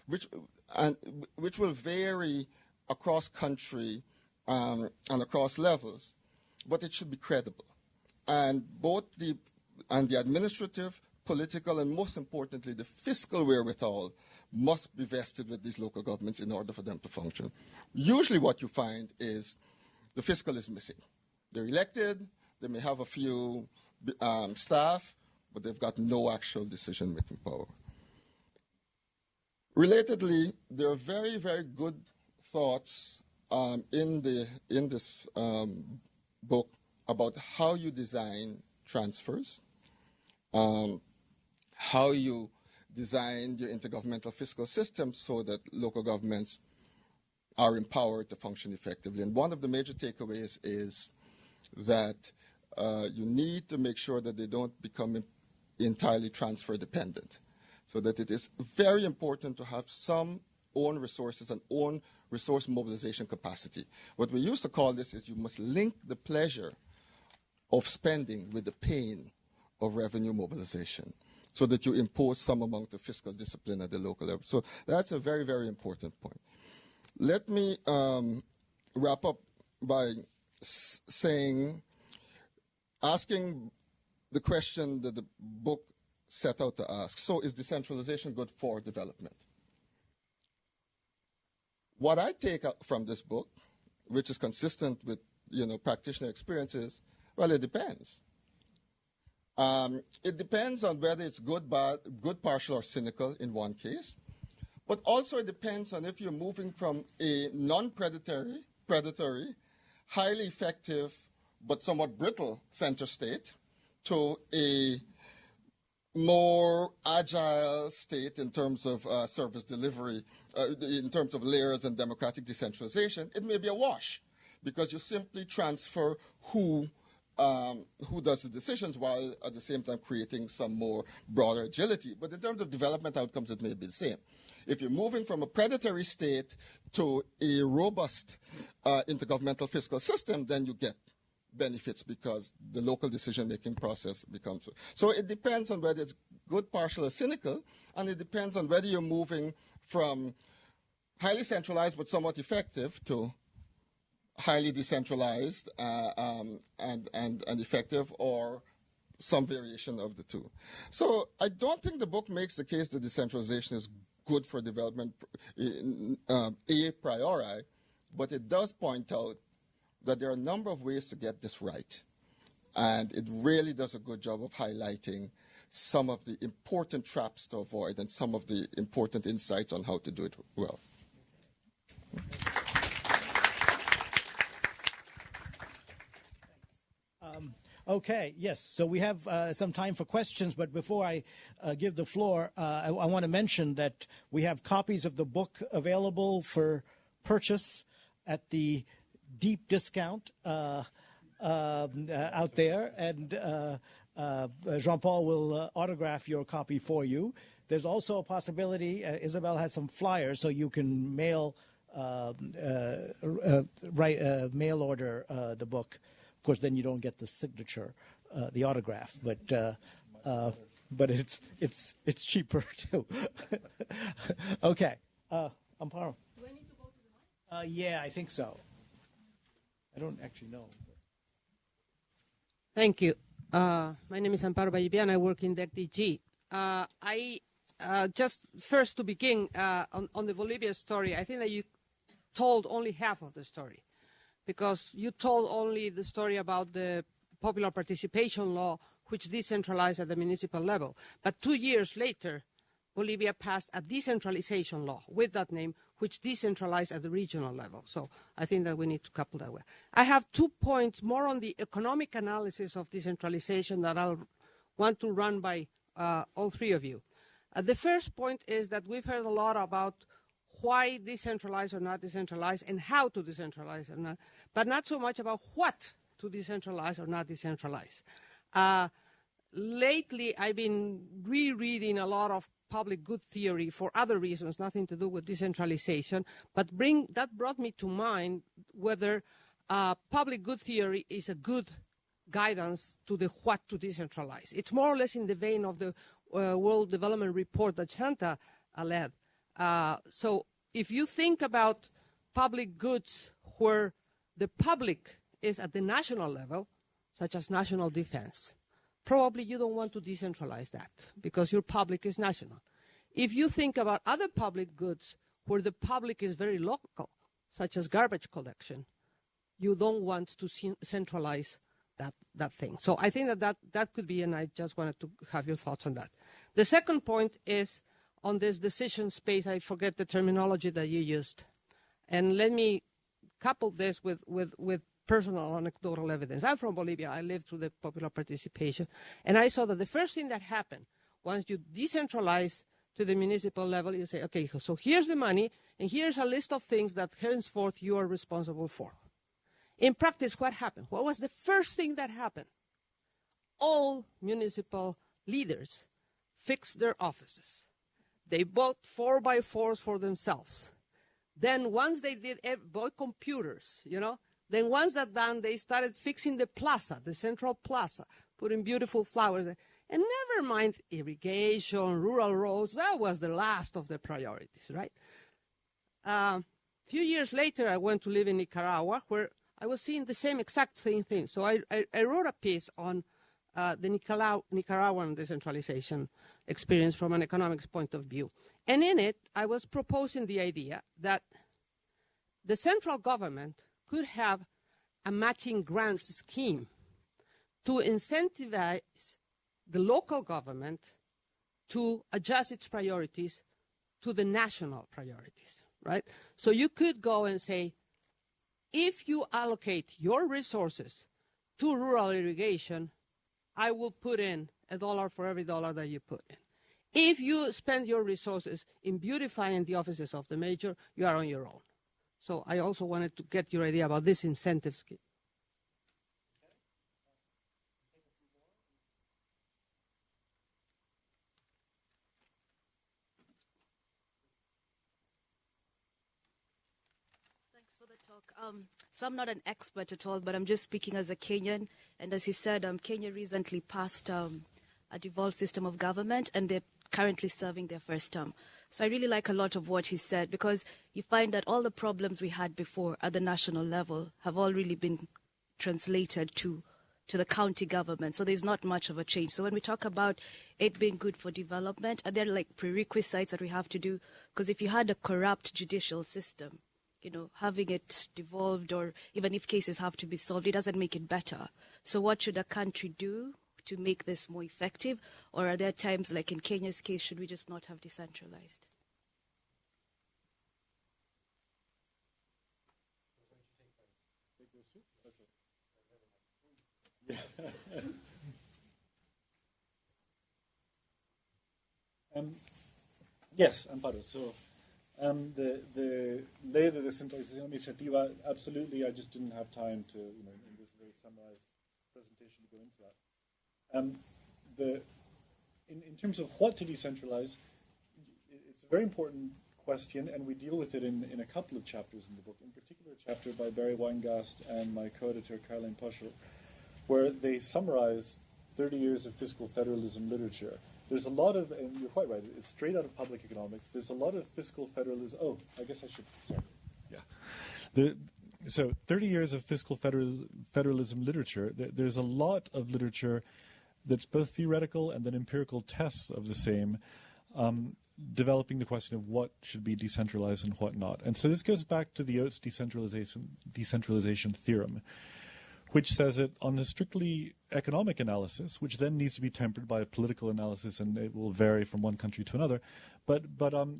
[SPEAKER 3] which will vary across country and across levels, but it should be credible. And both the administrative, political, and most importantly, the fiscal wherewithal must be vested with these local governments in order for them to function. Usually what you find is the fiscal is missing. They're elected, they may have a few staff, but they've got no actual decision-making power. Relatedly, there are very, very good thoughts in this book about how you design transfers, how you design your intergovernmental fiscal system so that local governments are empowered to function effectively. And one of the major takeaways is that you need to make sure that they don't become entirely transfer dependent, so that it is very important to have some own resources and own resource mobilization capacity. What we used to call this is you must link the pleasure of spending with the pain of revenue mobilization, so that you impose some amount of fiscal discipline at the local level. So that's a very, very important point. Let me wrap up by asking the question that the book set out to ask. So is decentralization good for development? What I take from this book, which is consistent with practitioner experiences, well, it depends. It depends on whether it's good, bad, good, partial, or cynical in one case. But also it depends on if you're moving from a non-predatory, highly effective, but somewhat brittle center state to a more agile state in terms of service delivery, in terms of layers and democratic decentralization. It may be a wash, because you simply transfer who does the decisions while at the same time creating some more broader agility. But in terms of development outcomes, it may be the same. If you're moving from a predatory state to a robust intergovernmental fiscal system, then you get benefits because the local decision-making process becomes. So it depends on whether it's good, partial, or cynical, and it depends on whether you're moving from highly centralized but somewhat effective to highly decentralized and effective, or some variation of the two. So I don't think the book makes the case that decentralization is good for development a priori, but it does point out that there are a number of ways to get this right. And it really does a good job of highlighting some of the important traps to avoid and some of the important insights on how to do it well.
[SPEAKER 1] Okay, yes. So we have some time for questions, but before I give the floor, I want to mention that we have copies of the book available for purchase at the deep discount out there, and Jean-Paul will autograph your copy for you. There's also a possibility, Isabel has some flyers, so you can mail mail order the book. Of course, then you don't get the signature, the autograph, but it's cheaper too. Okay, Amparo.
[SPEAKER 4] Do I need to go to the mic?
[SPEAKER 1] Yeah, I think so. I don't actually know.
[SPEAKER 4] Thank you. My name is Amparo Vallipian. I work in DECDG. I just first to begin on the Bolivia story, I think that you told only half of the story, because you told only the story about the popular participation law, which decentralized at the municipal level. But 2 years later, Bolivia passed a decentralization law with that name, which decentralized at the regional level. So I think that we need to couple that way. I have 2 points more on the economic analysis of decentralization that I'll want to run by all three of you. The first point is that we've heard a lot about why decentralize or not decentralize and how to decentralize or not, but not so much about what to decentralize or not decentralize. Lately, I've been rereading a lot of public good theory for other reasons, nothing to do with decentralization, but that brought me to mind whether public good theory is a good guidance to the what to decentralize. It's more or less in the vein of the World Development Report that Shanta led. So if you think about public goods where the public is at the national level, such as national defense, probably you don't want to decentralize that because your public is national. If you think about other public goods where the public is very local, such as garbage collection, you don't want to centralize that thing. So I think that could be, and I just wanted to have your thoughts on that. The second point is on this decision space. I forget the terminology that you used. And let me couple this with personal anecdotal evidence. I'm from Bolivia. I lived through the popular participation. And I saw that the first thing that happened, once you decentralize to the municipal level, you say, okay, so here's the money, and here's a list of things that henceforth you are responsible for. In practice, what happened? What was the first thing that happened? All municipal leaders fixed their offices. They bought 4x4s for themselves. Then once they did bought computers, then once that done, they started fixing the plaza, the central plaza, putting beautiful flowers. And never mind irrigation, rural roads, that was the last of the priorities, right? A few years later, I went to live in Nicaragua, where I was seeing the same exact same thing. So I wrote a piece on the Nicaraguan decentralization experience from an economics point of view. And in it, I was proposing the idea that the central government could have a matching grants scheme to incentivize the local government to adjust its priorities to the national priorities, right? So you could go and say, if you allocate your resources to rural irrigation, I will put in $1 for every dollar that you put in. If you spend your resources in beautifying the offices of the mayor, you are on your own. So I also wanted to get your idea about this incentive scheme.
[SPEAKER 5] Thanks for the talk. So I'm not an expert at all, but I'm just speaking as a Kenyan. And as he said, Kenya recently passed a devolved system of government, and they're currently serving their first term. So I really like a lot of what he said, because you find that all the problems we had before at the national level have all really been translated to the county government. So there's not much of a change. So when we talk about it being good for development, are there like prerequisites that we have to do? Because if you had a corrupt judicial system, having it devolved, or even if cases have to be solved, it doesn't make it better. So what should a country do to make this more effective? Or are there times, like in Kenya's case, should we just not have decentralized?
[SPEAKER 2] Yes, Amparo. So the ley de descentralización iniciativa, absolutely. I just didn't have time to, in this very summarized presentation, to go into that. In terms of what to decentralize, it's a very important question, and we deal with it in a couple of chapters in the book. In particular, a chapter by Barry Weingast and my co-editor Caroline Poschel, where they summarize 30 years of fiscal federalism literature. There's a lot of, and you're quite right, it's straight out of public economics. There's a lot of fiscal federalism. Oh, I guess I should, sorry. Yeah. So 30 years of fiscal federalism literature, there's a lot of literature that's both theoretical and then empirical tests of the same, developing the question of what should be decentralized and what not. And so this goes back to the Oates decentralization theorem, which says it on a strictly economic analysis, which then needs to be tempered by a political analysis, and it will vary from one country to another. But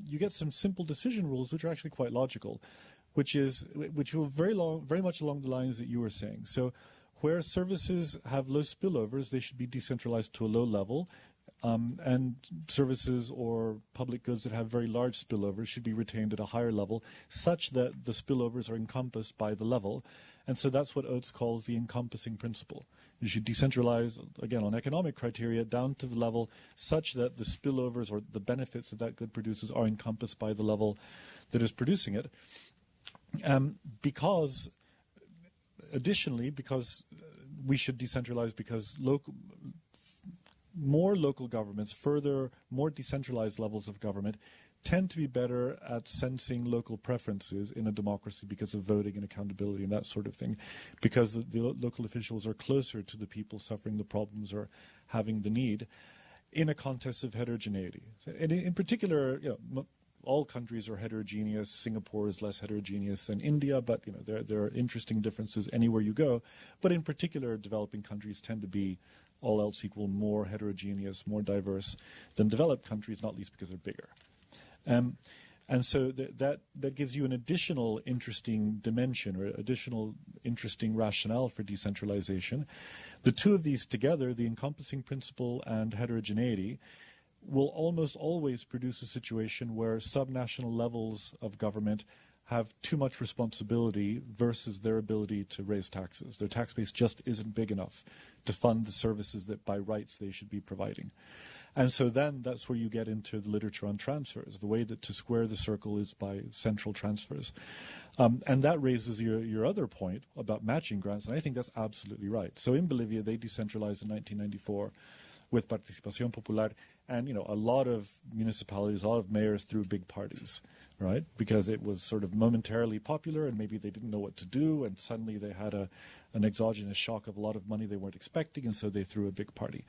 [SPEAKER 2] you get some simple decision rules which are actually quite logical, which go very much along the lines that you were saying. So where services have low spillovers, they should be decentralized to a low level, and services or public goods that have very large spillovers should be retained at a higher level, such that the spillovers are encompassed by the level. And so that's what Oates calls the encompassing principle. You should decentralize, again, on economic criteria, down to the level such that the spillovers or the benefits that that good produces are encompassed by the level that is producing it. Because we should decentralize, because more local governments, more decentralized levels of government, tend to be better at sensing local preferences in a democracy because of voting and accountability and that sort of thing, because the local officials are closer to the people suffering the problems or having the need in a context of heterogeneity. And in particular, all countries are heterogeneous. Singapore is less heterogeneous than India, but there are interesting differences anywhere you go. But in particular, developing countries tend to be, all else equal, more heterogeneous, more diverse than developed countries, not least because they're bigger. And so that gives you an additional interesting dimension or additional interesting rationale for decentralization. The two of these together, the encompassing principle and heterogeneity, will almost always produce a situation where subnational levels of government have too much responsibility versus their ability to raise taxes. Their tax base just isn't big enough to fund the services that by rights they should be providing. And so then that's where you get into the literature on transfers. The way that to square the circle is by central transfers. And that raises your other point about matching grants, and I think that's absolutely right. So in Bolivia, they decentralized in 1994 with Participación Popular, and a lot of municipalities, a lot of mayors threw big parties, right? Because it was sort of momentarily popular, and maybe they didn't know what to do, and suddenly they had an exogenous shock of a lot of money they weren't expecting, and so they threw a big party.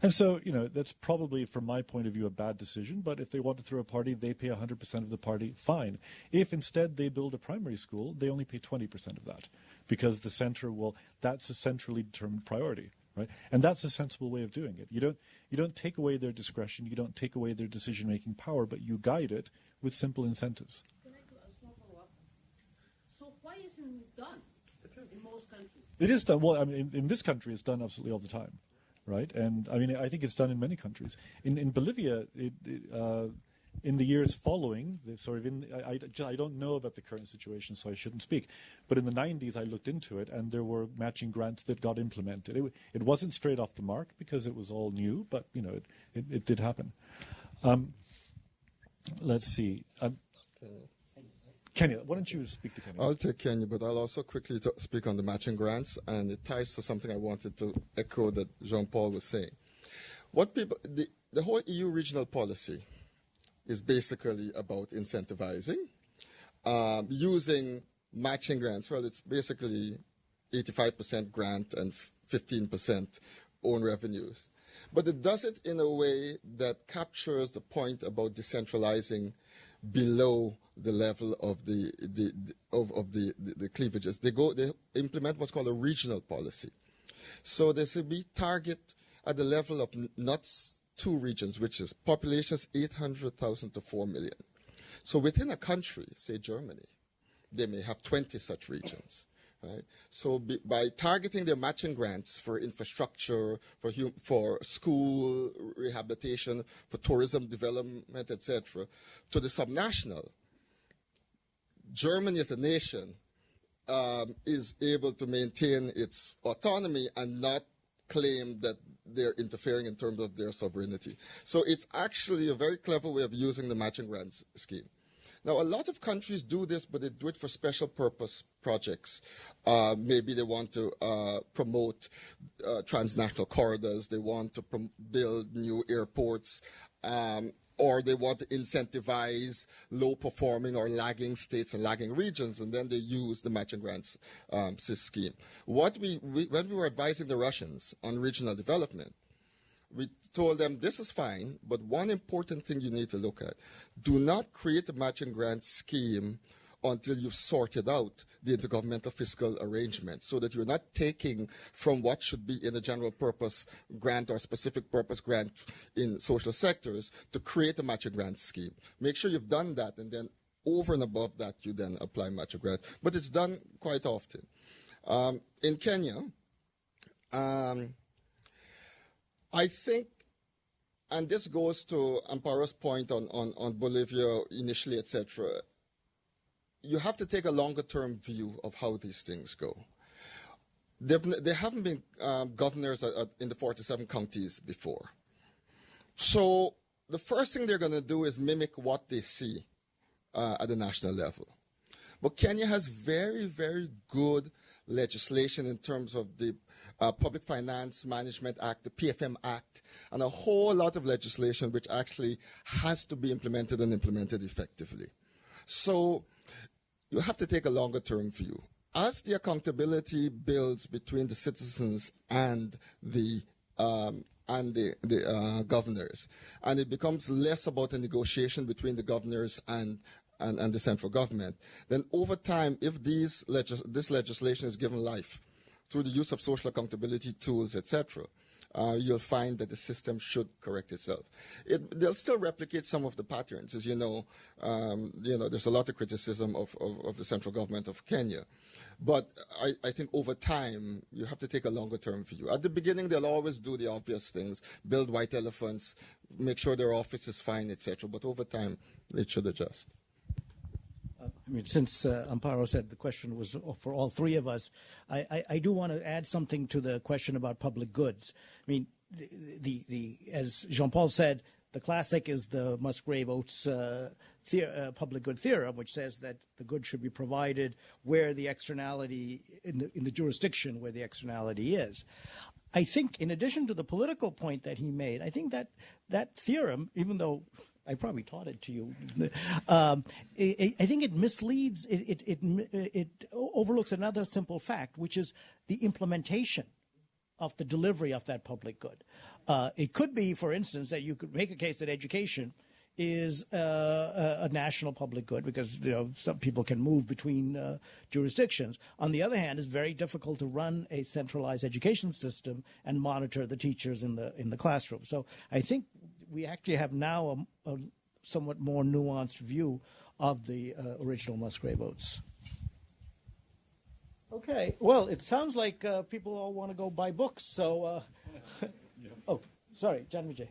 [SPEAKER 2] And so, that's probably, from my point of view, a bad decision, but if they want to throw a party, they pay 100% of the party, fine. If instead they build a primary school, they only pay 20% of that, because the center that's a centrally determined priority. Right? And that's a sensible way of doing it. You don't take away their discretion, you don't take away their decision-making power, but you guide it with simple incentives.
[SPEAKER 4] Can I do a small follow-up? So why isn't it done in most countries?
[SPEAKER 2] It is done. Well, I mean, in this country, it's done absolutely all the time, right? And I mean, I think it's done in many countries. In Bolivia, in the years following, I don't know about the current situation, so I shouldn't speak. But in the 90s, I looked into it, and there were matching grants that got implemented. It wasn't straight off the mark because it was all new, but it did happen. Let's see. Kenya, why don't you speak to Kenya?
[SPEAKER 3] I'll take Kenya, but I'll also quickly speak on the matching grants, and it ties to something I wanted to echo that Jean-Paul was saying. The whole EU regional policy is basically about incentivizing, using matching grants. Well, it's basically 85% grant and 15% own revenues. But it does it in a way that captures the point about decentralizing below the level of the cleavages. They implement what's called a regional policy. So they say we target at the level of not two regions, which is populations 800,000 to 4 million. So within a country, say Germany, they may have 20 such regions. Right? So by targeting their matching grants for infrastructure, for school rehabilitation, for tourism development, etc., to the subnational, Germany as a nation is able to maintain its autonomy and not claim that they're interfering in terms of their sovereignty. So it's actually a very clever way of using the matching grants scheme. Now, a lot of countries do this, but they do it for special purpose projects. Maybe they want to promote transnational corridors. They want to build new airports. Or they want to incentivize low-performing or lagging states and lagging regions, and then they use the matching grants scheme. When we were advising the Russians on regional development, we told them this is fine, but one important thing you need to look at, do not create a matching grant scheme until you've sorted out the intergovernmental fiscal arrangement so that you're not taking from what should be in a general purpose grant or specific purpose grant in social sectors to create a matching grant scheme. Make sure you've done that, and then over and above that, you then apply matching grant. But it's done quite often. In Kenya, I think, and this goes to Amparo's point on Bolivia initially, etc., you have to take a longer-term view of how these things go. There haven't been governors in the 47 counties before. So the first thing they're going to do is mimic what they see at the national level. But Kenya has very, very good legislation in terms of the Public Finance Management Act, the PFM Act, and a whole lot of legislation which actually has to be implemented and implemented effectively. So you have to take a longer term view. As the accountability builds between the citizens and the governors, and it becomes less about a negotiation between the governors and the central government, then over time, if this legislation is given life through the use of social accountability tools, etc., you'll find that the system should correct itself. They'll still replicate some of the patterns. As you know, there's a lot of criticism of the central government of Kenya. But I think over time, you have to take a longer-term view. At the beginning, they'll always do the obvious things, build white elephants, make sure their office is fine, etc. But over time, they should adjust.
[SPEAKER 1] Since Amparo said the question was for all three of us, I do want to add something to the question about public goods. I mean, as Jean-Paul said, the classic is the Musgrave-Oates public good theorem, which says that the good should be provided where the externality, in the jurisdiction where the externality is. I think, in addition to the political point that he made, I think that theorem, even though I probably taught it to you, I think it misleads, it overlooks another simple fact, which is the implementation of the delivery of that public good. It could be, for instance, that you could make a case that education is a national public good because some people can move between jurisdictions. On the other hand, it's very difficult to run a centralized education system and monitor the teachers in the classroom. So I think we actually have now a somewhat more nuanced view of the original Musgrave-Oates. Okay, well, it sounds like people all want to go buy books. So, oh, sorry, John Vijay.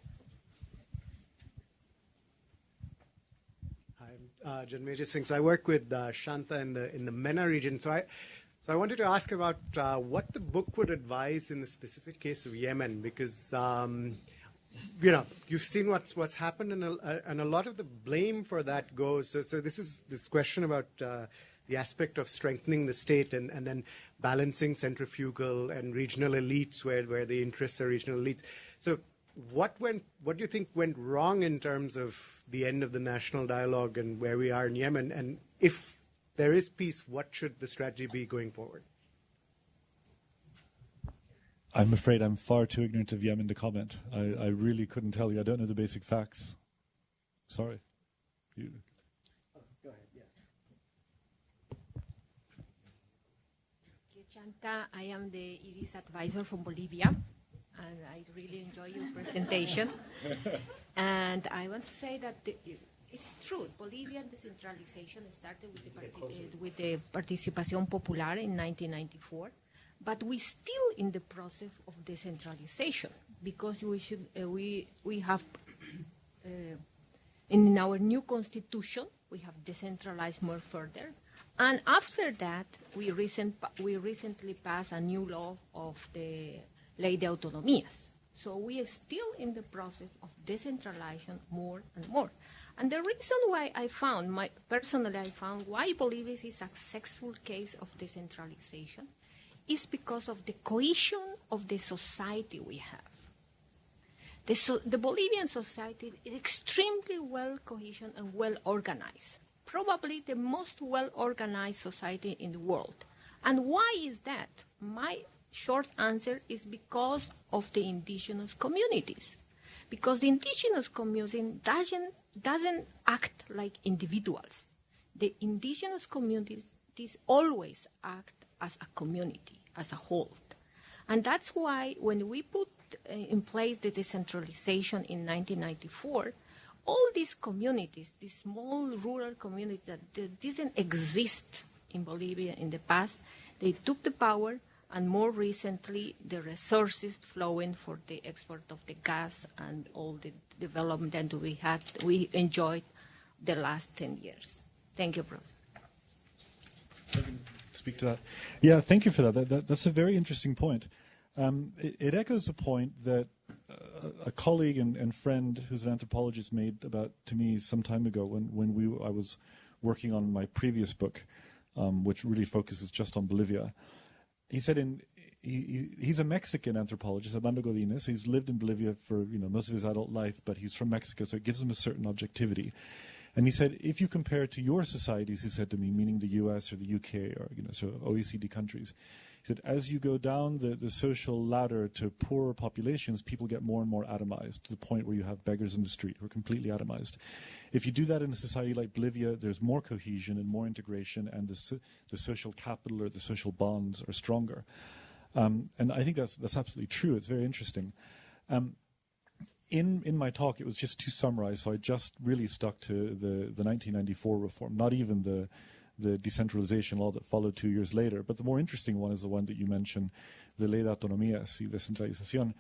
[SPEAKER 6] Hi, I'm Janmejit Singh. So I work with Shanta in the MENA region. So I wanted to ask about what the book would advise in the specific case of Yemen, because you've seen what's happened, and a lot of the blame for that goes. So this question about the aspect of strengthening the state and then balancing centrifugal and regional elites where the interests are regional elites. So what do you think went wrong in terms of the end of the national dialogue and where we are in Yemen? And if there is peace, what should the strategy be going forward?
[SPEAKER 2] I'm afraid I'm far too ignorant of Yemen to comment. I really couldn't tell you. I don't know the basic facts. Sorry.
[SPEAKER 1] Go ahead, yeah.
[SPEAKER 7] Chanta, I am the IDIS advisor from Bolivia, and I really enjoy your presentation. And I want to say that it's true. Bolivian decentralization started with the Participación Popular in 1994. But we're still in the process of decentralization because we have in our new constitution we have decentralized more further, and after that we recently passed a new law of the Ley de Autonomías. So we are still in the process of decentralization more and more. And the reason why I found why Bolivia is a successful case of decentralization is because of the cohesion of the society we have. The Bolivian society is extremely well cohesion and well organized, probably the most well organized society in the world. And why is that? My short answer is because of the indigenous communities. Because the indigenous community doesn't act like individuals. The indigenous communities always act as a community, as a whole. And that's why when we put in place the decentralization in 1994, all these communities, these small rural communities that didn't exist in Bolivia in the past, they took the power, and more recently the resources flowing for the export of the gas and all the development that we enjoyed the last 10 years. Thank you, Prof.
[SPEAKER 2] Speak to that. Yeah, thank you for that. That's a very interesting point. It echoes a point that a colleague and friend who's an anthropologist made to me some time ago when I was working on my previous book, which really focuses just on Bolivia. he said he's a Mexican anthropologist, Armando Godínez. He's lived in Bolivia for most of his adult life, but he's from Mexico, so it gives him a certain objectivity. And he said, if you compare it to your societies, he said to me, meaning the U.S. or the U.K. or sort of OECD countries, he said, as you go down the social ladder to poorer populations, people get more and more atomized to the point where you have beggars in the street who are completely atomized. If you do that in a society like Bolivia, there's more cohesion and more integration, and the social capital or the social bonds are stronger. And I think that's absolutely true. It's very interesting. In my talk, it was just to summarize, so I just really stuck to the 1994 reform, not even the decentralization law that followed 2 years later. But the more interesting one is the one that you mentioned, the Ley de Autonomías y Decentralización.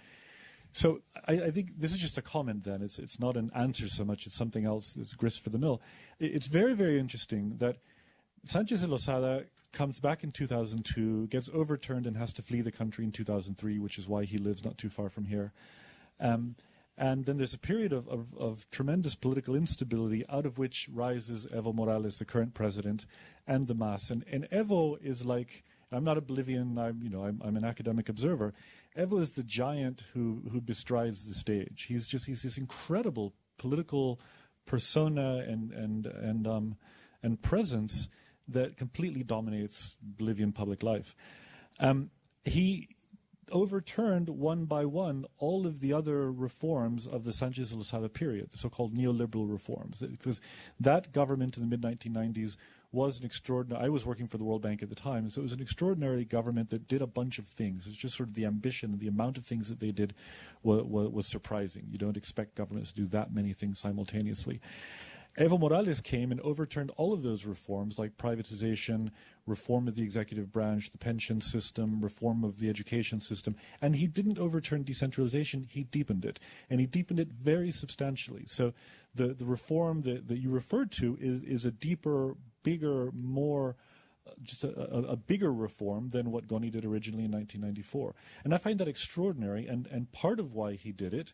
[SPEAKER 2] So I think this is just a comment then. It's not an answer so much. It's something else. It's grist for the mill. It's very, very interesting that Sánchez de Lozada comes back in 2002, gets overturned and has to flee the country in 2003, which is why he lives not too far from here. And then there's a period of tremendous political instability, out of which rises Evo Morales, the current president, and the MAS. And Evo is like, I'm not a Bolivian, I'm an academic observer. Evo is the giant who bestrides the stage. He's this incredible political persona and presence that completely dominates Bolivian public life. He overturned one by one all of the other reforms of the Sánchez de Lozada period, the so-called neoliberal reforms. Because that government in the mid-1990s was an extraordinary... I was working for the World Bank at the time, so it was an extraordinary government that did a bunch of things. It was just sort of the ambition and the amount of things that they did was surprising. You don't expect governments to do that many things simultaneously. Evo Morales came and overturned all of those reforms, like privatization, reform of the executive branch, the pension system, reform of the education system. And he didn't overturn decentralization, he deepened it. And he deepened it very substantially. So the reform that you referred to is a deeper, bigger, more... just a bigger reform than what Goni did originally in 1994. And I find that extraordinary, and part of why he did it,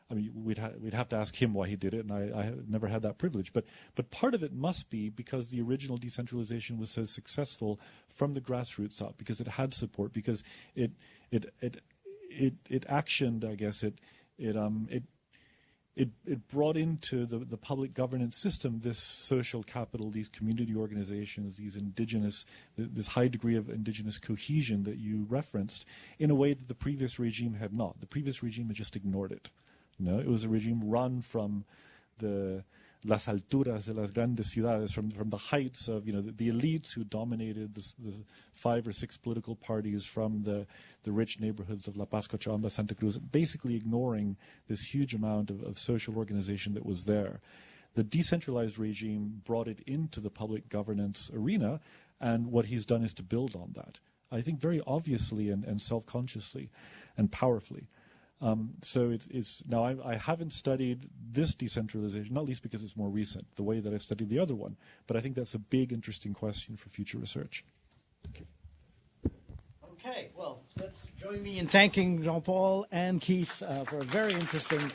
[SPEAKER 2] I mean, we'd have to ask him why he did it, and I have never had that privilege. But part of it must be because the original decentralization was so successful from the grassroots up, because it had support, because it actioned, I guess, it brought into the public governance system this social capital, these community organizations, this high degree of indigenous cohesion that you referenced, in a way that the previous regime had not. The previous regime had just ignored it. No, it was a regime run from las alturas de las grandes ciudades, from the heights of the elites who dominated the 5 or 6 political parties from the rich neighborhoods of La Paz, Cochabamba, Santa Cruz, basically ignoring this huge amount of social organization that was there. The decentralized regime brought it into the public governance arena, and what he's done is to build on that, I think very obviously and self-consciously and powerfully. So it's now I haven't studied this decentralization, not least because it's more recent, the way that I've studied the other one. But I think that's a big, interesting question for future research. Thank you.
[SPEAKER 1] Okay, well, let's join me in thanking Jean-Paul and Keith for a very interesting